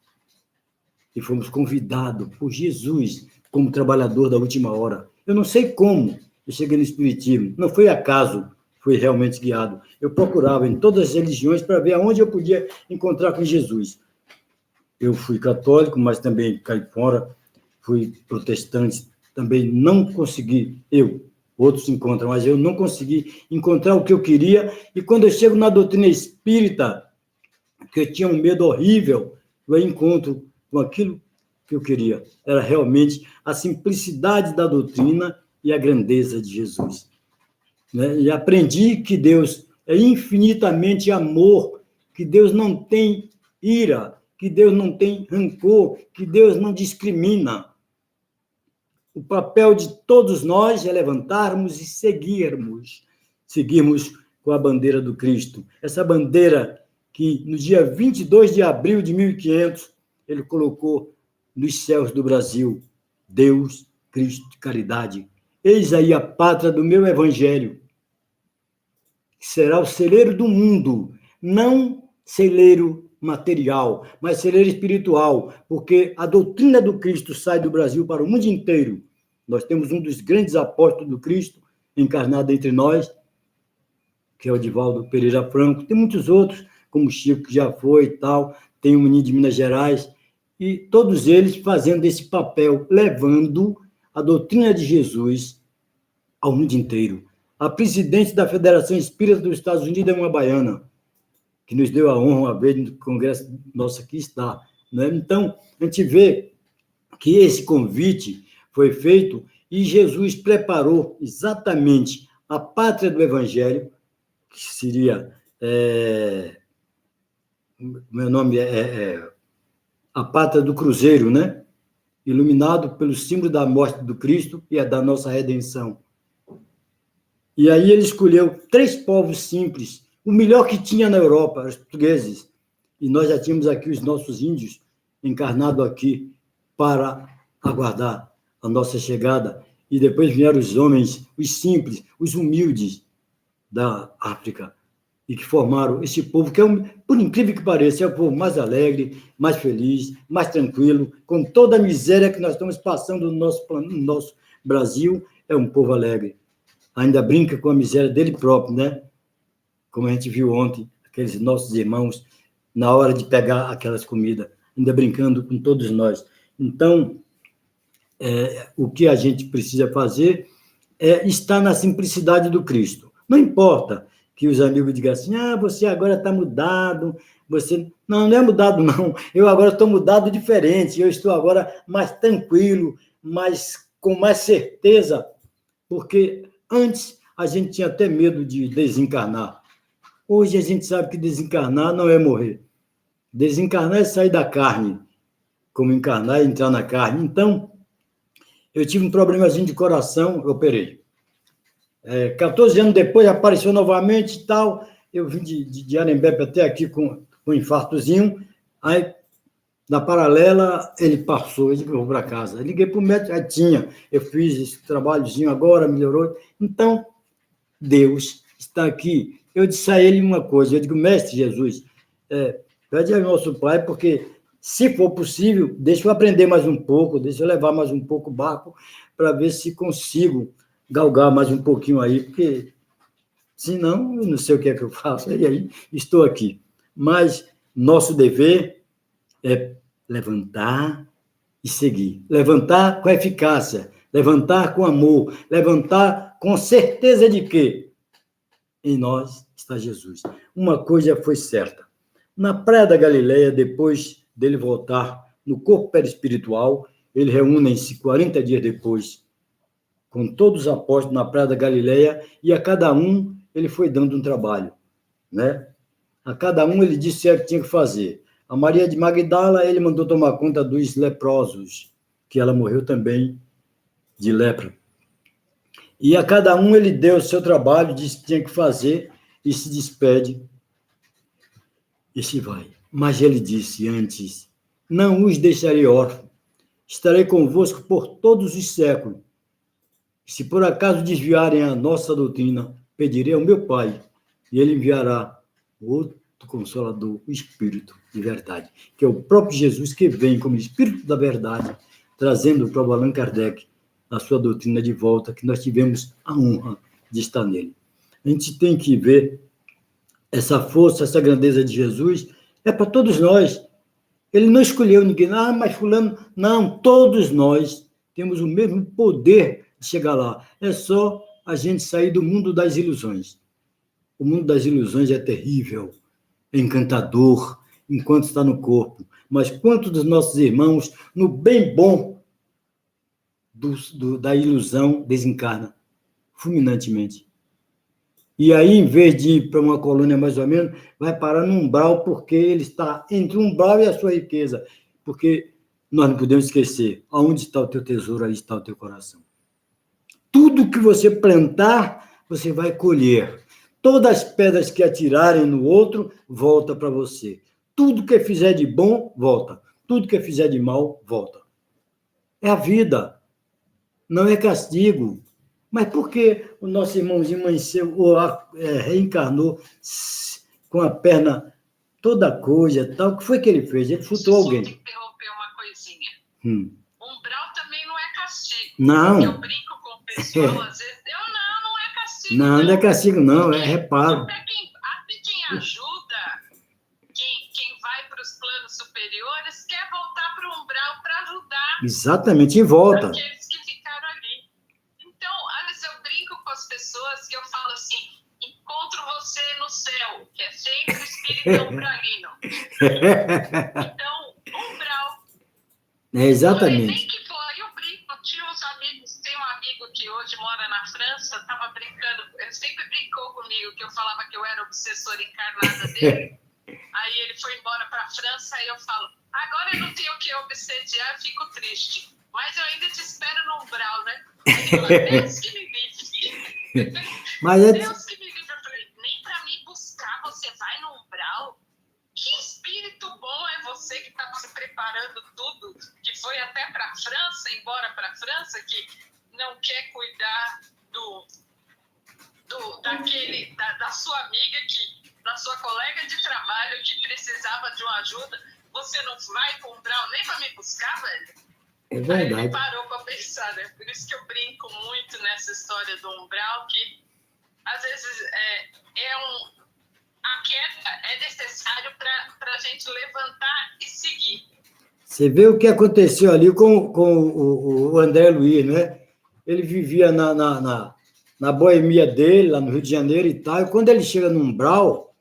E fomos convidados por Jesus como trabalhador da última hora. Eu não sei como eu cheguei no Espiritismo. Não foi acaso, foi realmente guiado. Eu procurava em todas as religiões para ver aonde eu podia encontrar com Jesus. Eu fui católico, mas também caí fora. Fui protestante, também não consegui. Outros encontram, mas eu não consegui encontrar o que eu queria. E quando eu chego na doutrina espírita, que eu tinha um medo horrível, eu encontro com aquilo que eu queria. Era realmente a simplicidade da doutrina e a grandeza de Jesus. Né? E aprendi que Deus é infinitamente amor, que Deus não tem ira, que Deus não tem rancor, que Deus não discrimina. O papel de todos nós é levantarmos e seguirmos com a bandeira do Cristo. Essa bandeira que, no dia 22 de abril de 1500, ele colocou nos céus do Brasil. Deus, Cristo, caridade. Eis aí a pátria do meu evangelho. Será o celeiro do mundo, não celeiro material, mas celeiro espiritual, porque a doutrina do Cristo sai do Brasil para o mundo inteiro. Nós temos um dos grandes apóstolos do Cristo encarnado entre nós, que é o Divaldo Pereira Franco. Tem muitos outros, como o Chico, que já foi e tal, tem o menino de Minas Gerais, e todos eles fazendo esse papel, levando a doutrina de Jesus ao mundo inteiro. A presidente da Federação Espírita dos Estados Unidos é uma baiana, que nos deu a honra uma vez no congresso nosso aqui está. Né? Então, a gente vê que esse convite foi feito e Jesus preparou exatamente a pátria do Evangelho, que seria, meu nome a pátria do Cruzeiro, né? Iluminado pelo símbolo da morte do Cristo e a da nossa redenção. E aí ele escolheu 3 povos simples, o melhor que tinha na Europa, os portugueses. E nós já tínhamos aqui os nossos índios encarnados aqui para aguardar a nossa chegada. E depois vieram os homens, os simples, os humildes da África, e que formaram esse povo que, por incrível que pareça, é o povo mais alegre, mais feliz, mais tranquilo, com toda a miséria que nós estamos passando no nosso Brasil, é um povo alegre. Ainda brinca com a miséria dele próprio, né? Como a gente viu ontem, aqueles nossos irmãos, na hora de pegar aquelas comidas, ainda brincando com todos nós. Então, o que a gente precisa fazer é estar na simplicidade do Cristo. Não importa que os amigos digam assim, você agora está mudado, você... Não é mudado, não. Eu agora estou mudado diferente, eu estou agora mais tranquilo, com mais certeza, porque antes a gente tinha até medo de desencarnar. Hoje a gente sabe que desencarnar não é morrer. Desencarnar é sair da carne, como encarnar é entrar na carne. Então, eu tive um problemazinho de coração, eu operei. 14 anos depois, apareceu novamente e tal, eu vim de Arembepe até aqui com um infartozinho, aí, na paralela, ele passou, eu disse que eu vou para casa. Eu liguei para o médico, eu fiz esse trabalhozinho agora, melhorou. Então, Deus está aqui. Eu disse a ele uma coisa, eu digo, mestre Jesus, pede ao nosso Pai, porque, se for possível, deixa eu aprender mais um pouco, deixa eu levar mais um pouco o barco, para ver se consigo galgar mais um pouquinho aí, porque, senão, eu não sei o que é que eu faço, e aí estou aqui. Mas nosso dever é levantar e seguir. Levantar com eficácia, levantar com amor, levantar com certeza de que em nós está Jesus. Uma coisa foi certa. Na Praia da Galileia, depois dele voltar no corpo perispiritual, eles reúnem-se 40 dias depois com todos os apóstolos na Praia da Galileia e a cada um ele foi dando um trabalho, né? A cada um ele disse o que tinha que fazer. A Maria de Magdala, ele mandou tomar conta dos leprosos, que ela morreu também de lepra. E a cada um ele deu o seu trabalho, disse que tinha que fazer, e se despede, e se vai. Mas ele disse antes, não os deixarei órfãos, estarei convosco por todos os séculos. Se por acaso desviarem a nossa doutrina, pedirei ao meu Pai, e ele enviará outro Consolador, o Espírito de verdade, que é o próprio Jesus que vem como Espírito da verdade, trazendo para o Allan Kardec a sua doutrina de volta, que nós tivemos a honra de estar nele. A gente tem que ver essa força, essa grandeza de Jesus, é para todos nós. Ele não escolheu ninguém, mas fulano, não, todos nós temos o mesmo poder de chegar lá. É só a gente sair do mundo das ilusões. O mundo das ilusões é terrível, é encantador, enquanto está no corpo. Mas quantos dos nossos irmãos, no bem bom da ilusão, desencarna fulminantemente? E aí, em vez de ir para uma colônia mais ou menos, vai parar no umbral, porque ele está entre o umbral e a sua riqueza. Porque nós não podemos esquecer, aonde está o teu tesouro, aí está o teu coração. Tudo que você plantar, você vai colher. Todas as pedras que atirarem no outro, volta para você. Tudo que fizer de bom, volta. Tudo que fizer de mal, volta. É a vida. Não é castigo. Mas por que o nosso irmãozinho amanheceu, ou reencarnou com a perna toda coisa, tal? O que foi que ele fez? Ele furtou alguém. Deixa eu interromper uma coisinha. Umbral também não é castigo. Não. Eu brinco com o pessoal, às vezes, não é castigo. Não é castigo, não, é reparo. Até quem ajuda, quem vai para os planos superiores, quer voltar para o umbral para ajudar. Exatamente, e volta. Aqueles que ficaram ali. Então, Alice, eu brinco com as pessoas que eu falo assim, encontro você no céu, que é sempre o espírito umbralino. Então, umbral. Exatamente. Nem que for, eu brinco, tinha uns amigos, tem um amigo que hoje mora na França, estava brincando, ele sempre brincou comigo, que eu falava que eu era obsessora encarnada dele. Aí ele foi embora para a França, aí eu falo, agora eu não tenho o que obsediar, eu fico triste. Mas eu ainda te espero no umbral, né? Aí ele fala, Deus que me livre. Mas Deus que me livre. Eu falei, nem para me buscar você vai no umbral? Que espírito bom é você que estava se preparando tudo, que foi até para a França, embora para a França, que não quer cuidar da sua amiga, da sua colega de trabalho que precisava de uma ajuda. Você não vai para o umbral nem para me buscar, velho? É verdade. Aí ele parou para pensar, né? Por isso que eu brinco muito nessa história do umbral, que às vezes a queda é necessário para a gente levantar e seguir. Você vê o que aconteceu ali com o André Luiz, né? Ele vivia na boemia dele, lá no Rio de Janeiro e tal, e quando ele chega no umbral,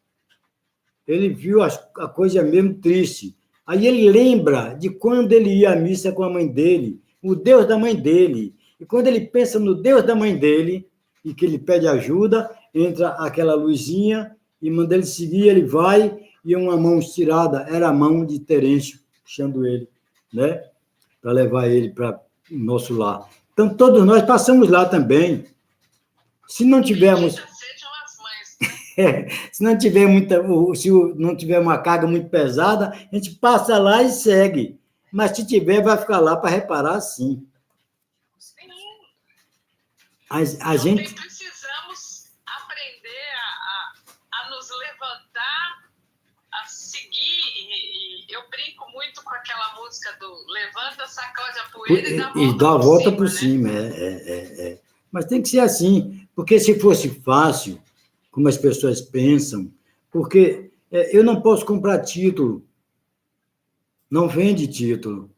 ele viu a coisa mesmo triste. Aí ele lembra de quando ele ia à missa com a mãe dele, o Deus da mãe dele. E quando ele pensa no Deus da mãe dele, e que ele pede ajuda, entra aquela luzinha, e manda ele seguir, ele vai, e uma mão estirada, era a mão de Terêncio, puxando ele, né? Para levar ele para o nosso lar. Então, todos nós passamos lá também. Se não tivermos... se não tiver não tiver uma carga muito pesada, a gente passa lá e segue. Mas se tiver, vai ficar lá para reparar, sim. A gente... Precisamos aprender levanta, sacode a poeira e dá a volta por cima. Mas tem que ser assim, porque se fosse fácil, como as pessoas pensam, porque eu não posso comprar título, não vende título.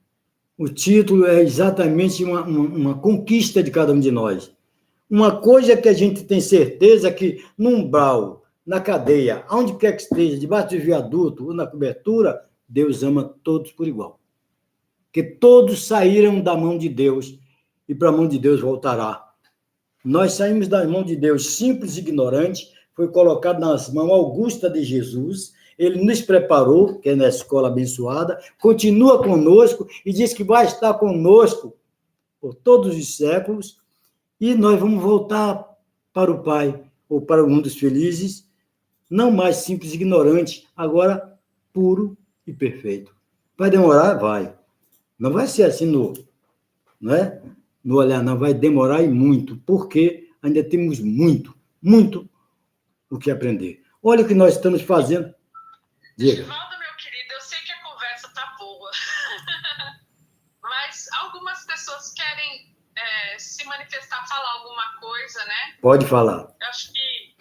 O título é exatamente uma conquista de cada um de nós. Uma coisa que a gente tem certeza que no umbral, na cadeia, onde quer que esteja, debaixo do viaduto ou na cobertura, Deus ama todos por igual. Porque todos saíram da mão de Deus e para a mão de Deus voltará. Nós saímos da mão de Deus simples e ignorante, foi colocado nas mãos augustas de Jesus, ele nos preparou, que é na escola abençoada, continua conosco e diz que vai estar conosco por todos os séculos, e nós vamos voltar para o Pai, ou para o mundo dos felizes, não mais simples e ignorante, agora puro e perfeito. Vai demorar? Vai. Não vai ser assim não é? No olhar, não, vai demorar e muito, porque ainda temos muito, muito o que aprender. Olha o que nós estamos fazendo. Diga. Givaldo, meu querido, eu sei que a conversa está boa, mas algumas pessoas querem se manifestar, falar alguma coisa, né? Pode falar. Eu acho que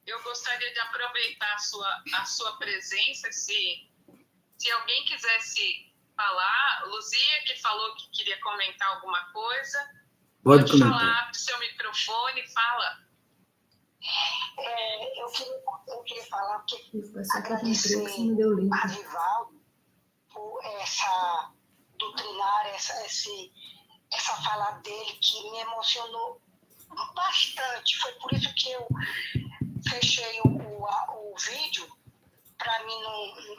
eu gostaria de aproveitar a sua presença, se alguém quisesse falar. Luzia, que falou que queria comentar alguma coisa, pode comentar. Falar para o seu microfone, fala. Eu queria falar porque agradecer a Givaldo por essa doutrinária, essa fala dele que me emocionou bastante. Foi por isso que eu fechei o vídeo, para mim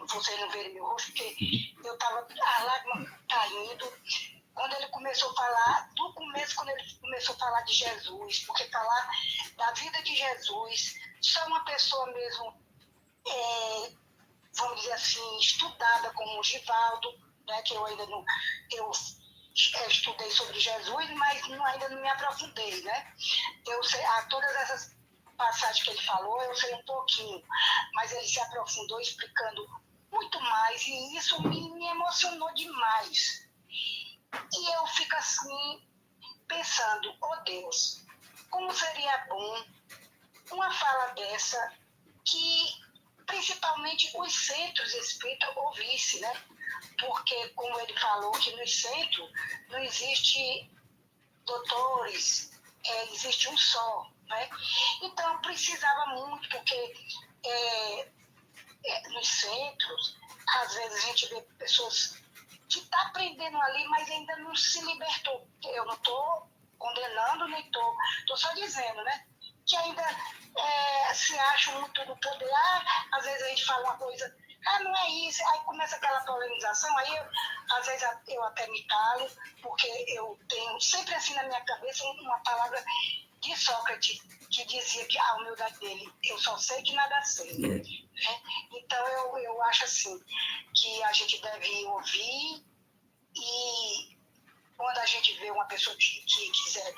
você não ver meu rosto, porque eu estava, a lágrima caindo. Quando ele começou a falar, do começo, quando ele começou a falar de Jesus, porque falar da vida de Jesus, só uma pessoa mesmo, vamos dizer assim, estudada como o Givaldo, né, que eu ainda não, eu estudei sobre Jesus, mas ainda não me aprofundei, né? Eu sei, todas essas passagens que ele falou, eu sei um pouquinho, mas ele se aprofundou explicando muito mais, e isso me emocionou demais. E eu fico assim, pensando, Deus, como seria bom uma fala dessa que principalmente os centros espíritas ouvissem, né? Porque, como ele falou, que nos centros não existe doutores, existe um só, né? Então, precisava muito, porque nos centros, às vezes a gente vê pessoas que estão aprendendo ali, mas ainda não se libertou. Eu não estou condenando, nem estou só dizendo, né? Que ainda se acham muito no poder. Às vezes a gente fala uma coisa, não é isso, aí começa aquela polemização, aí às vezes eu até me calo, porque eu tenho sempre assim na minha cabeça uma palavra de Sócrates, que dizia que a humildade dele, eu só sei que nada sei. Né? Então eu acho assim, que a gente deve ouvir, e quando a gente vê uma pessoa que quiser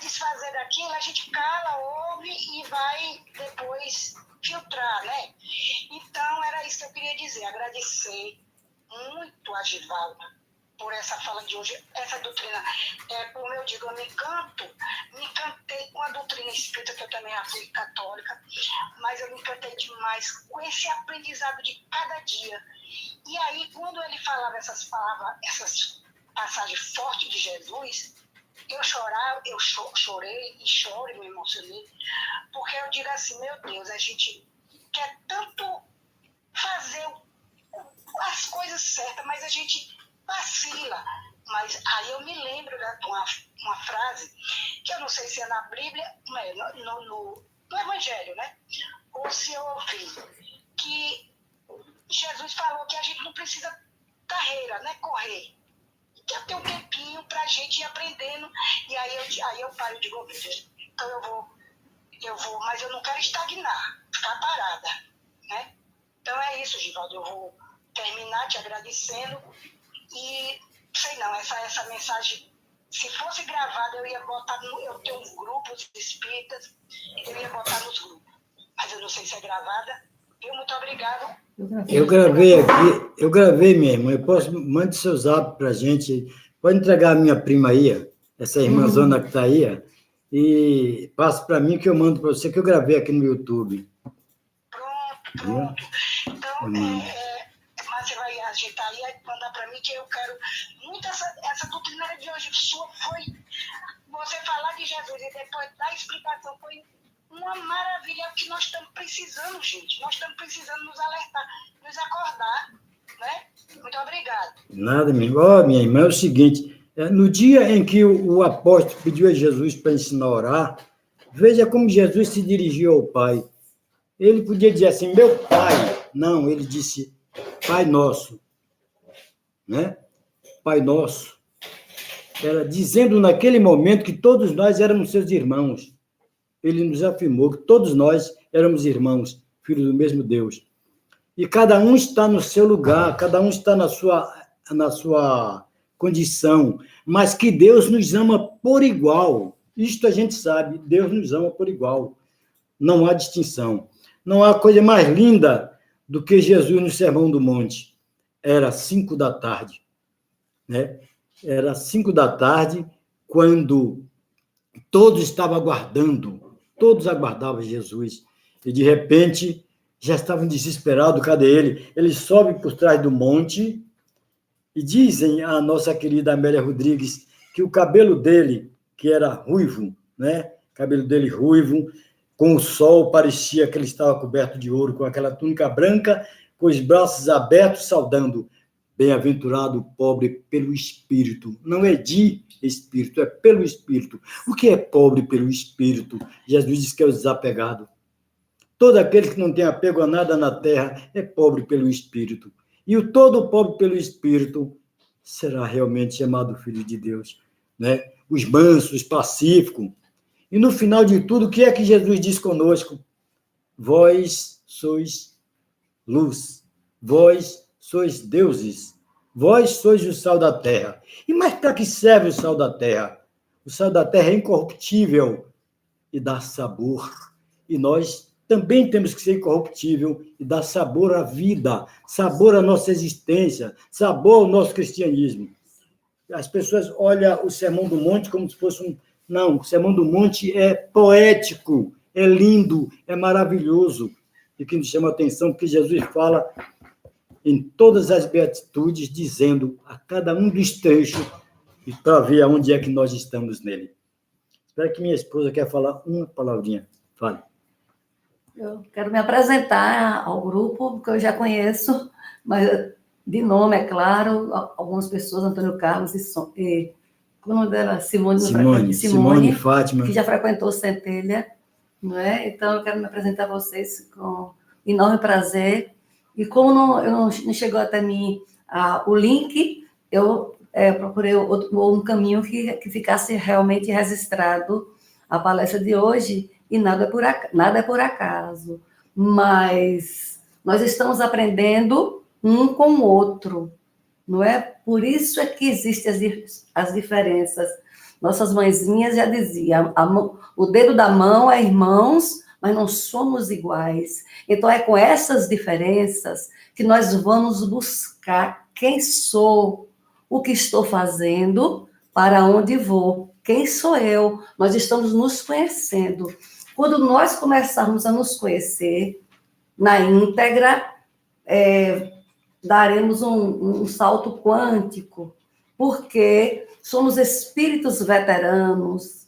desfazer daquilo, a gente cala, ouve e vai depois filtrar, né? Então era isso que eu queria dizer, agradecer muito a Givaldo por essa fala de hoje, essa doutrina. Como eu digo, eu me encantei com a doutrina espírita, que eu também fui católica, mas eu me encantei demais com esse aprendizado de cada dia. E aí, quando ele falava essas palavras, essas passagens fortes de Jesus, eu chorei e choro e me emocionei, porque eu digo assim, meu Deus, a gente quer tanto fazer as coisas certas, mas a gente vacila. Mas aí eu me lembro de uma frase, que eu não sei se é na Bíblia, no Evangelho, né? Ou se eu ouvi, que Jesus falou que a gente não precisa carreira, né? Correr. Que tem um tempinho para a gente ir aprendendo, e aí eu paro de governo. Então eu vou, mas eu não quero estagnar, ficar parada, né? Então é isso, Givaldo, eu vou terminar te agradecendo, e sei não, essa mensagem, se fosse gravada, eu ia botar, eu tenho grupos espíritas, eu ia botar nos grupos, mas eu não sei se é gravada, Muito obrigado. Eu gravei, minha irmã. Eu posso, mande seu zap pra gente. Pode entregar a minha prima aí, essa irmãzona que está aí, e passa para mim que eu mando para você, que eu gravei aqui no YouTube. Pronto. Então, mas você vai agitar aí e mandar para mim, que eu quero muito essa doutrina de hoje sua. Foi você falar de Jesus e depois dar explicação, foi uma maravilha. É o que nós estamos precisando, gente. Nós estamos precisando nos alertar, nos acordar, né? Muito obrigada. Nada, minha irmã. Minha irmã, é o seguinte, no dia em que o apóstolo pediu a Jesus para ensinar a orar, veja como Jesus se dirigiu ao Pai. Ele podia dizer assim, meu Pai. Não, ele disse, Pai Nosso. Né? Pai Nosso. Era dizendo naquele momento que todos nós éramos seus irmãos. Ele nos afirmou que todos nós éramos irmãos, filhos do mesmo Deus. E cada um está no seu lugar, cada um está na sua condição, mas que Deus nos ama por igual. Isto a gente sabe, Deus nos ama por igual. Não há distinção. Não há coisa mais linda do que Jesus no Sermão do Monte. Era 5 da tarde. Né? Era 5 da tarde, quando todos estavam aguardando, todos aguardavam Jesus. E, de repente, já estavam desesperados, cadê ele? Ele sobe por trás do monte e dizem a nossa querida Amélia Rodrigues que o cabelo dele, que era ruivo, né? Cabelo dele ruivo, com o sol, parecia que ele estava coberto de ouro, com aquela túnica branca, com os braços abertos, saudando. Bem-aventurado o pobre pelo Espírito. Não é de Espírito, é pelo Espírito. O que é pobre pelo Espírito? Jesus diz que é o desapegado. Todo aquele que não tem apego a nada na terra é pobre pelo Espírito. E o todo pobre pelo Espírito será realmente chamado Filho de Deus. Né? Os mansos, pacíficos. E no final de tudo, o que é que Jesus diz conosco? Vós sois luz. Vós sois deuses. Vós sois o sal da terra. E mas para que serve o sal da terra? O sal da terra é incorruptível e dá sabor. E nós também temos que ser incorruptível e dar sabor à vida, sabor à nossa existência, sabor ao nosso cristianismo. As pessoas olham o Sermão do Monte como se fosse um... Não, o Sermão do Monte é poético, é lindo, é maravilhoso. E que nos chama a atenção que Jesus fala em todas as beatitudes, dizendo a cada um dos trechos, e para ver aonde é que nós estamos nele. Espero que minha esposa quer falar uma palavrinha. Fale. Eu quero me apresentar ao grupo, porque eu já conheço, mas de nome, é claro, algumas pessoas, Antônio Carlos e o nome dela, Simone Fátima, que já frequentou Centelha, não é? Então, eu quero me apresentar a vocês com enorme prazer. E como não chegou até mim o link, eu procurei um caminho que ficasse realmente registrado a palestra de hoje, e nada é por acaso. Mas nós estamos aprendendo um com o outro, não é? Por isso é que existem as diferenças. Nossas mãezinhas já diziam, o dedo da mão é irmãos, mas não somos iguais. Então, é com essas diferenças que nós vamos buscar quem sou, o que estou fazendo, para onde vou, quem sou eu. Nós estamos nos conhecendo. Quando nós começarmos a nos conhecer na íntegra, daremos um salto quântico, porque somos espíritos veteranos,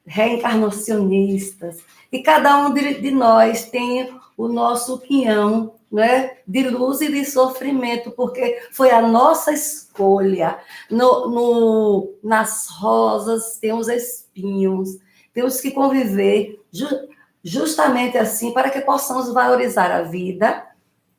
reencarnacionistas, e cada um de nós tem o nosso quinhão, né, de luz e de sofrimento, porque foi a nossa escolha. Nas rosas tem os espinhos, temos que conviver justamente assim, para que possamos valorizar a vida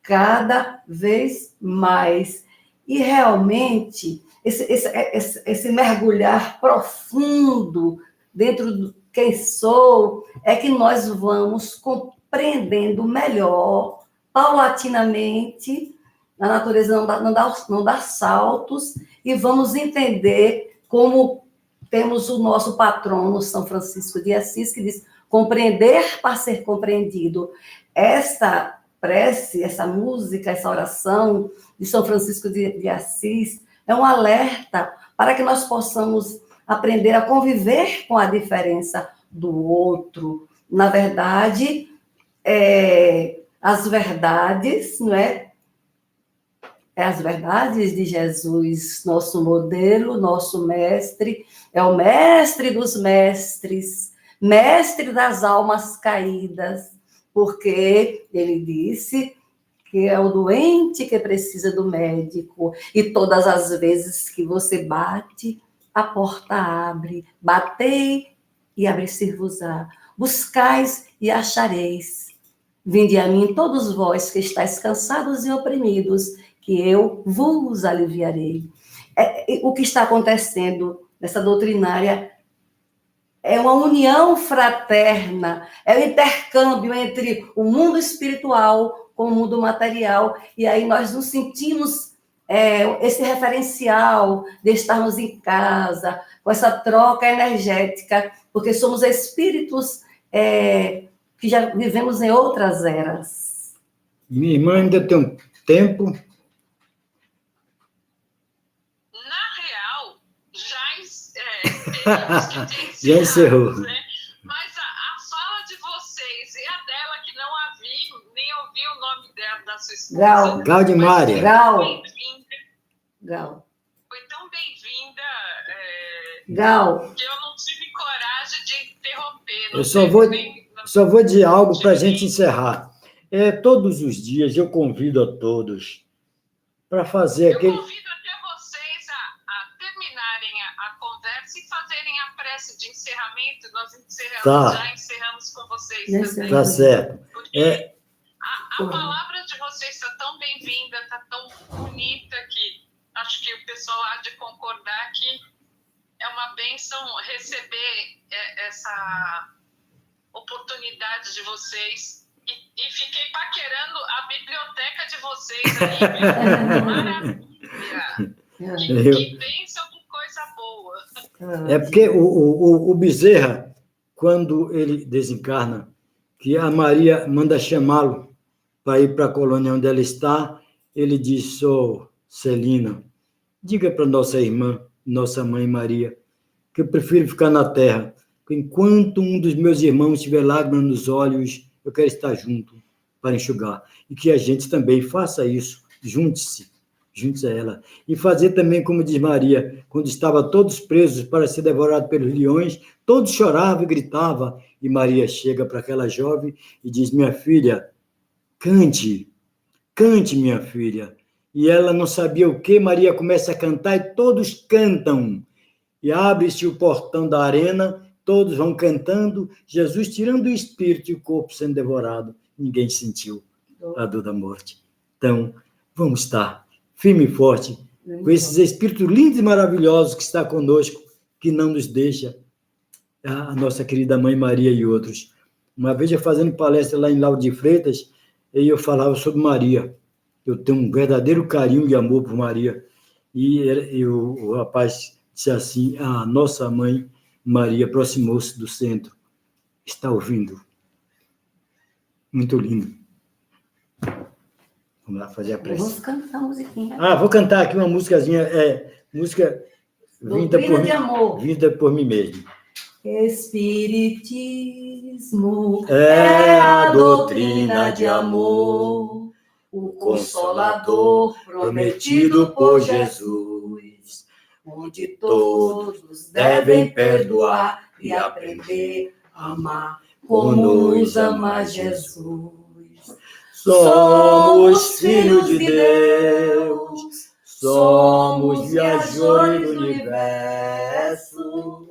cada vez mais. E realmente, esse mergulhar profundo dentro do quem sou, é que nós vamos compreendendo melhor, paulatinamente, a natureza não dá saltos, e vamos entender como temos o nosso patrono, São Francisco de Assis, que diz, compreender para ser compreendido. Esta prece, essa música, essa oração de São Francisco de Assis é um alerta para que nós possamos aprender a conviver com a diferença do outro. Na verdade, as verdades, não é? As verdades de Jesus, nosso modelo, nosso mestre, é o mestre dos mestres, mestre das almas caídas, porque ele disse que é o doente que precisa do médico, e todas as vezes que você bate, a porta abre, batei e abrir-se-vos-á, buscais e achareis. Vinde a mim todos vós que estáis cansados e oprimidos, que eu vos aliviarei. O que está acontecendo nessa doutrinária é uma união fraterna, é o intercâmbio entre o mundo espiritual com o mundo material, e aí nós nos sentimos esse referencial de estarmos em casa, com essa troca energética, porque somos espíritos que já vivemos em outras eras. Minha irmã ainda tem um tempo. Na real, Já encerrou. Né? Mas a fala de vocês e a dela, que não a vi, nem ouvi o nome dela, da sua esposa. Gal de Mária. Gal. Foi tão bem-vinda, Gal. que eu não tive coragem de interromper. Eu só vou dizer algo para a gente encerrar. Todos os dias eu convido a todos para fazer aquele... Eu convido até vocês a terminarem a conversa e fazerem a prece de encerramento. Nós já encerramos com vocês também. Tá certo. Porque a palavra de vocês está tão bem-vinda, está tão bonita, que acho que o pessoal há de concordar que é uma bênção receber essa oportunidade de vocês. E fiquei paquerando a biblioteca de vocês aí. Maravilha! Que bênção, que coisa boa! É porque o Bezerra, quando ele desencarna, que a Maria manda chamá-lo para ir para a colônia onde ela está, ele diz: Celina, diga para nossa irmã, nossa mãe Maria, que eu prefiro ficar na terra. Enquanto um dos meus irmãos tiver lágrimas nos olhos, eu quero estar junto para enxugar. E que a gente também faça isso. Junte-se a ela. E fazer também, como diz Maria, quando estava todos presos para ser devorados pelos leões, todos choravam e gritavam. E Maria chega para aquela jovem e diz: minha filha, cante, minha filha. E ela não sabia o que, Maria começa a cantar e todos cantam. E abre-se o portão da arena, todos vão cantando, Jesus tirando o espírito e o corpo sendo devorado. Ninguém sentiu a dor da morte. Então, vamos estar firme e forte com esses espíritos lindos e maravilhosos que está conosco, que não nos deixa, a nossa querida Mãe Maria e outros. Uma vez eu fazendo palestra lá em Lauro de Freitas, e eu falava sobre Maria. Eu tenho um verdadeiro carinho e amor por Maria. E o rapaz disse assim: a nossa mãe Maria aproximou-se do centro. Está ouvindo? Muito lindo. Vamos lá fazer a prece. Vamos cantar a musiquinha. Vou cantar aqui uma músicazinha, música vinda por mim mesmo. Espiritismo é a doutrina de amor, o Consolador prometido por Jesus, onde todos devem perdoar e aprender a amar como nos ama Jesus. Somos filhos de Deus, somos viajores do universo.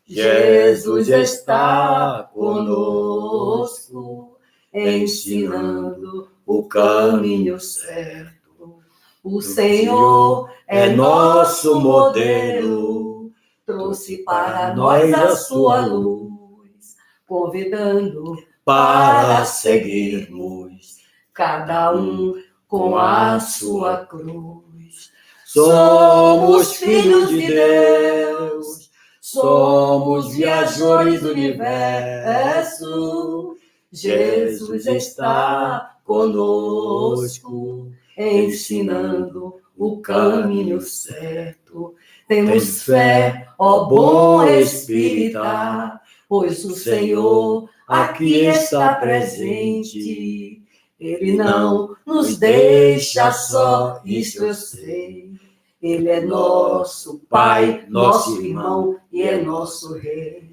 Jesus está conosco, ensinando o caminho certo. O Senhor é nosso modelo, trouxe para nós a sua luz, convidando para seguirmos, cada um com a sua cruz. Somos filhos de Deus, somos viajores do universo. Jesus está conosco, ensinando o caminho certo. Temos fé, ó bom espírita, pois o Senhor aqui está presente. Ele não nos deixa só, isto eu sei. Ele é nosso Pai, nosso irmão e é nosso Rei.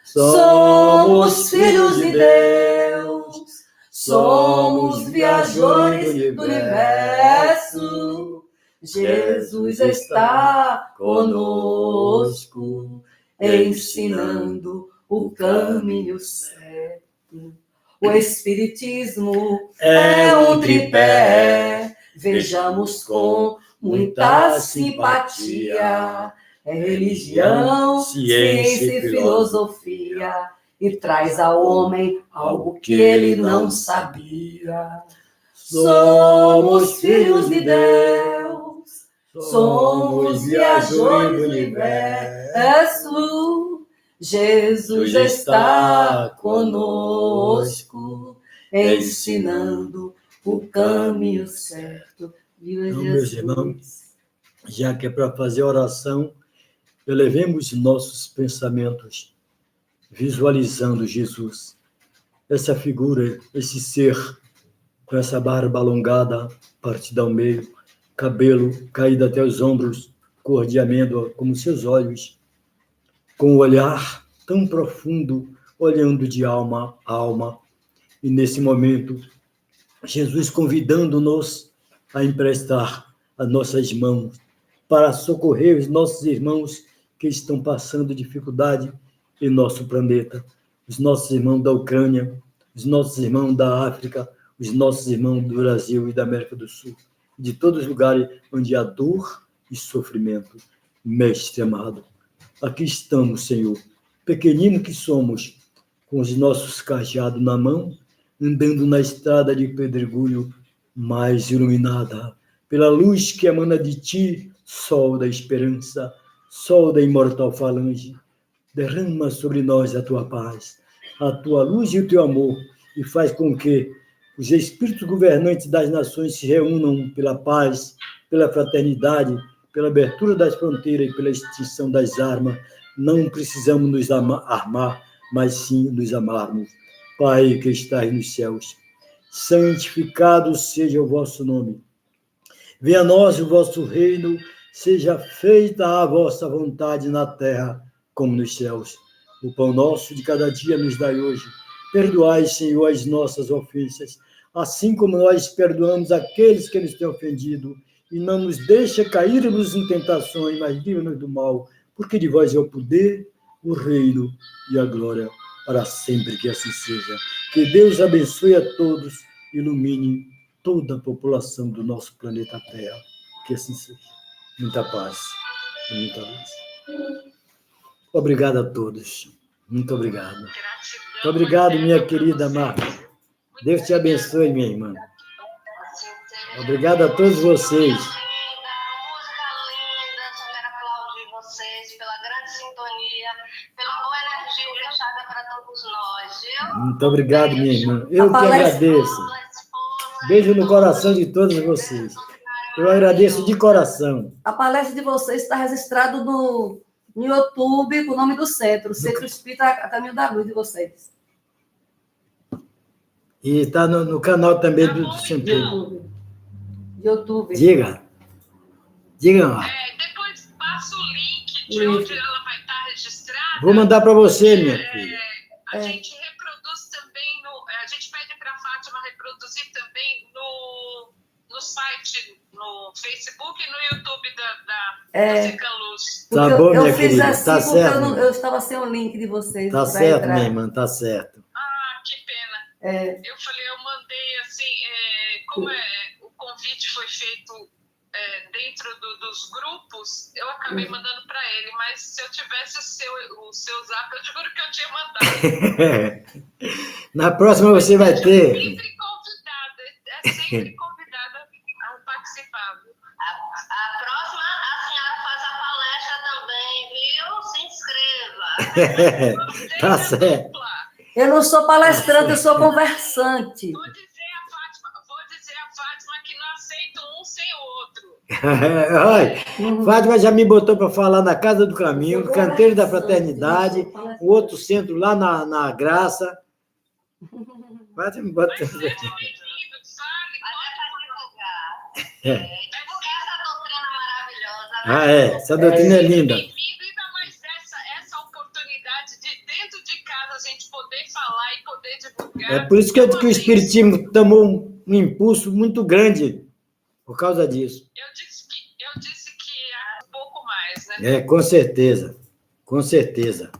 Somos filhos de Deus, somos viajores do universo. Jesus está conosco, ensinando o caminho certo. O Espiritismo é um tripé, vejamos com muita simpatia. É religião, ciência e filosofia, e traz ao homem algo que ele não sabia. Somos filhos de Deus, somos viajores do universo. Jesus está conosco, ensinando o caminho certo. Viva Então, Jesus. meus irmãos, já que é para fazer oração, elevemos nossos pensamentos, visualizando Jesus, essa figura, esse ser, com essa barba alongada, partida ao meio, cabelo caído até os ombros, cor de amêndoa, como seus olhos, com o olhar tão profundo, olhando de alma a alma. E nesse momento, Jesus convidando-nos a emprestar as nossas mãos para socorrer os nossos irmãos que estão passando dificuldade em nosso planeta. Os nossos irmãos da Ucrânia, os nossos irmãos da África, os nossos irmãos do Brasil e da América do Sul, de todos os lugares onde há dor e sofrimento. Mestre amado, aqui estamos, Senhor, pequenino que somos, com os nossos cajados na mão, andando na estrada de pedregulho mais iluminada pela luz que emana de ti, sol da esperança, sol da imortal falange. Derrama sobre nós a tua paz, a tua luz e o teu amor, e faz com que os espíritos governantes das nações se reúnam pela paz, pela fraternidade, pela abertura das fronteiras e pela extinção das armas. Não precisamos nos armar, mas sim nos amarmos. Pai que estás nos céus, santificado seja o vosso nome. Venha a nós o vosso reino, seja feita a vossa vontade na terra como nos céus. O pão nosso de cada dia nos dai hoje. Perdoai, Senhor, as nossas ofensas, assim como nós perdoamos aqueles que nos têm ofendido. E não nos deixa cairmos em tentações, mas livra-nos do mal, porque de vós é o poder, o reino e a glória, para sempre que assim seja. Que Deus abençoe a todos, ilumine toda a população do nosso planeta Terra. Que assim seja. Muita paz e muita luz. Obrigado a todos. Muito obrigado. Muito obrigado, minha querida Marta. Deus te abençoe, minha irmã. Obrigado a todos vocês. Música linda, só quero aplaudir vocês pela grande sintonia, pela boa energia deixada para todos nós, viu? Muito obrigado, minha irmã. Eu que agradeço. Beijo no coração de todos vocês. Eu agradeço de coração. A palestra de vocês está registrada no YouTube com o nome do centro, o Centro Espírita a Caminho da Luz de vocês. E está no canal também do Centro. YouTube. Diga lá. Depois passa o link de onde ela vai estar registrada. Vou mandar para você, minha filha. A gente reproduz também, a gente pede para a Fátima reproduzir também no site, no Facebook e no YouTube da Seca Luz. Tá bom, minha eu fiz querida. assim Tá porque certo. eu estava sem o link de vocês. Tá certo, minha irmã, tá certo. Ah, que pena. Eu falei, eu mandei assim, como o convite foi feito dentro dos grupos, eu acabei mandando para ele, mas se eu tivesse o seu zap, eu juro que eu tinha mandado. Na próxima você vai ter. Sempre convidada a participar. A próxima, a senhora faz a palestra também, viu? Se inscreva. Tá certo. Eu não sou palestrante, eu sou conversante. Vou dizer a Fátima que não aceito um sem o outro. Olha, Fátima já me botou para falar na Casa do Caminho, no Canteiro da Fraternidade, o outro centro lá na Graça. Fátima me botou. Mas seja bem-vindo, fale, Mas é pode para divulgar. Divulgar essa doutrina maravilhosa. Né? Ah, é. Essa doutrina é linda. bem-vindo, ainda mais essa oportunidade de dentro de casa a gente poder falar e poder divulgar. É por isso que o Espiritismo tomou um impulso muito grande por causa disso. Eu disse que é um pouco mais, né? É, com certeza. Com certeza.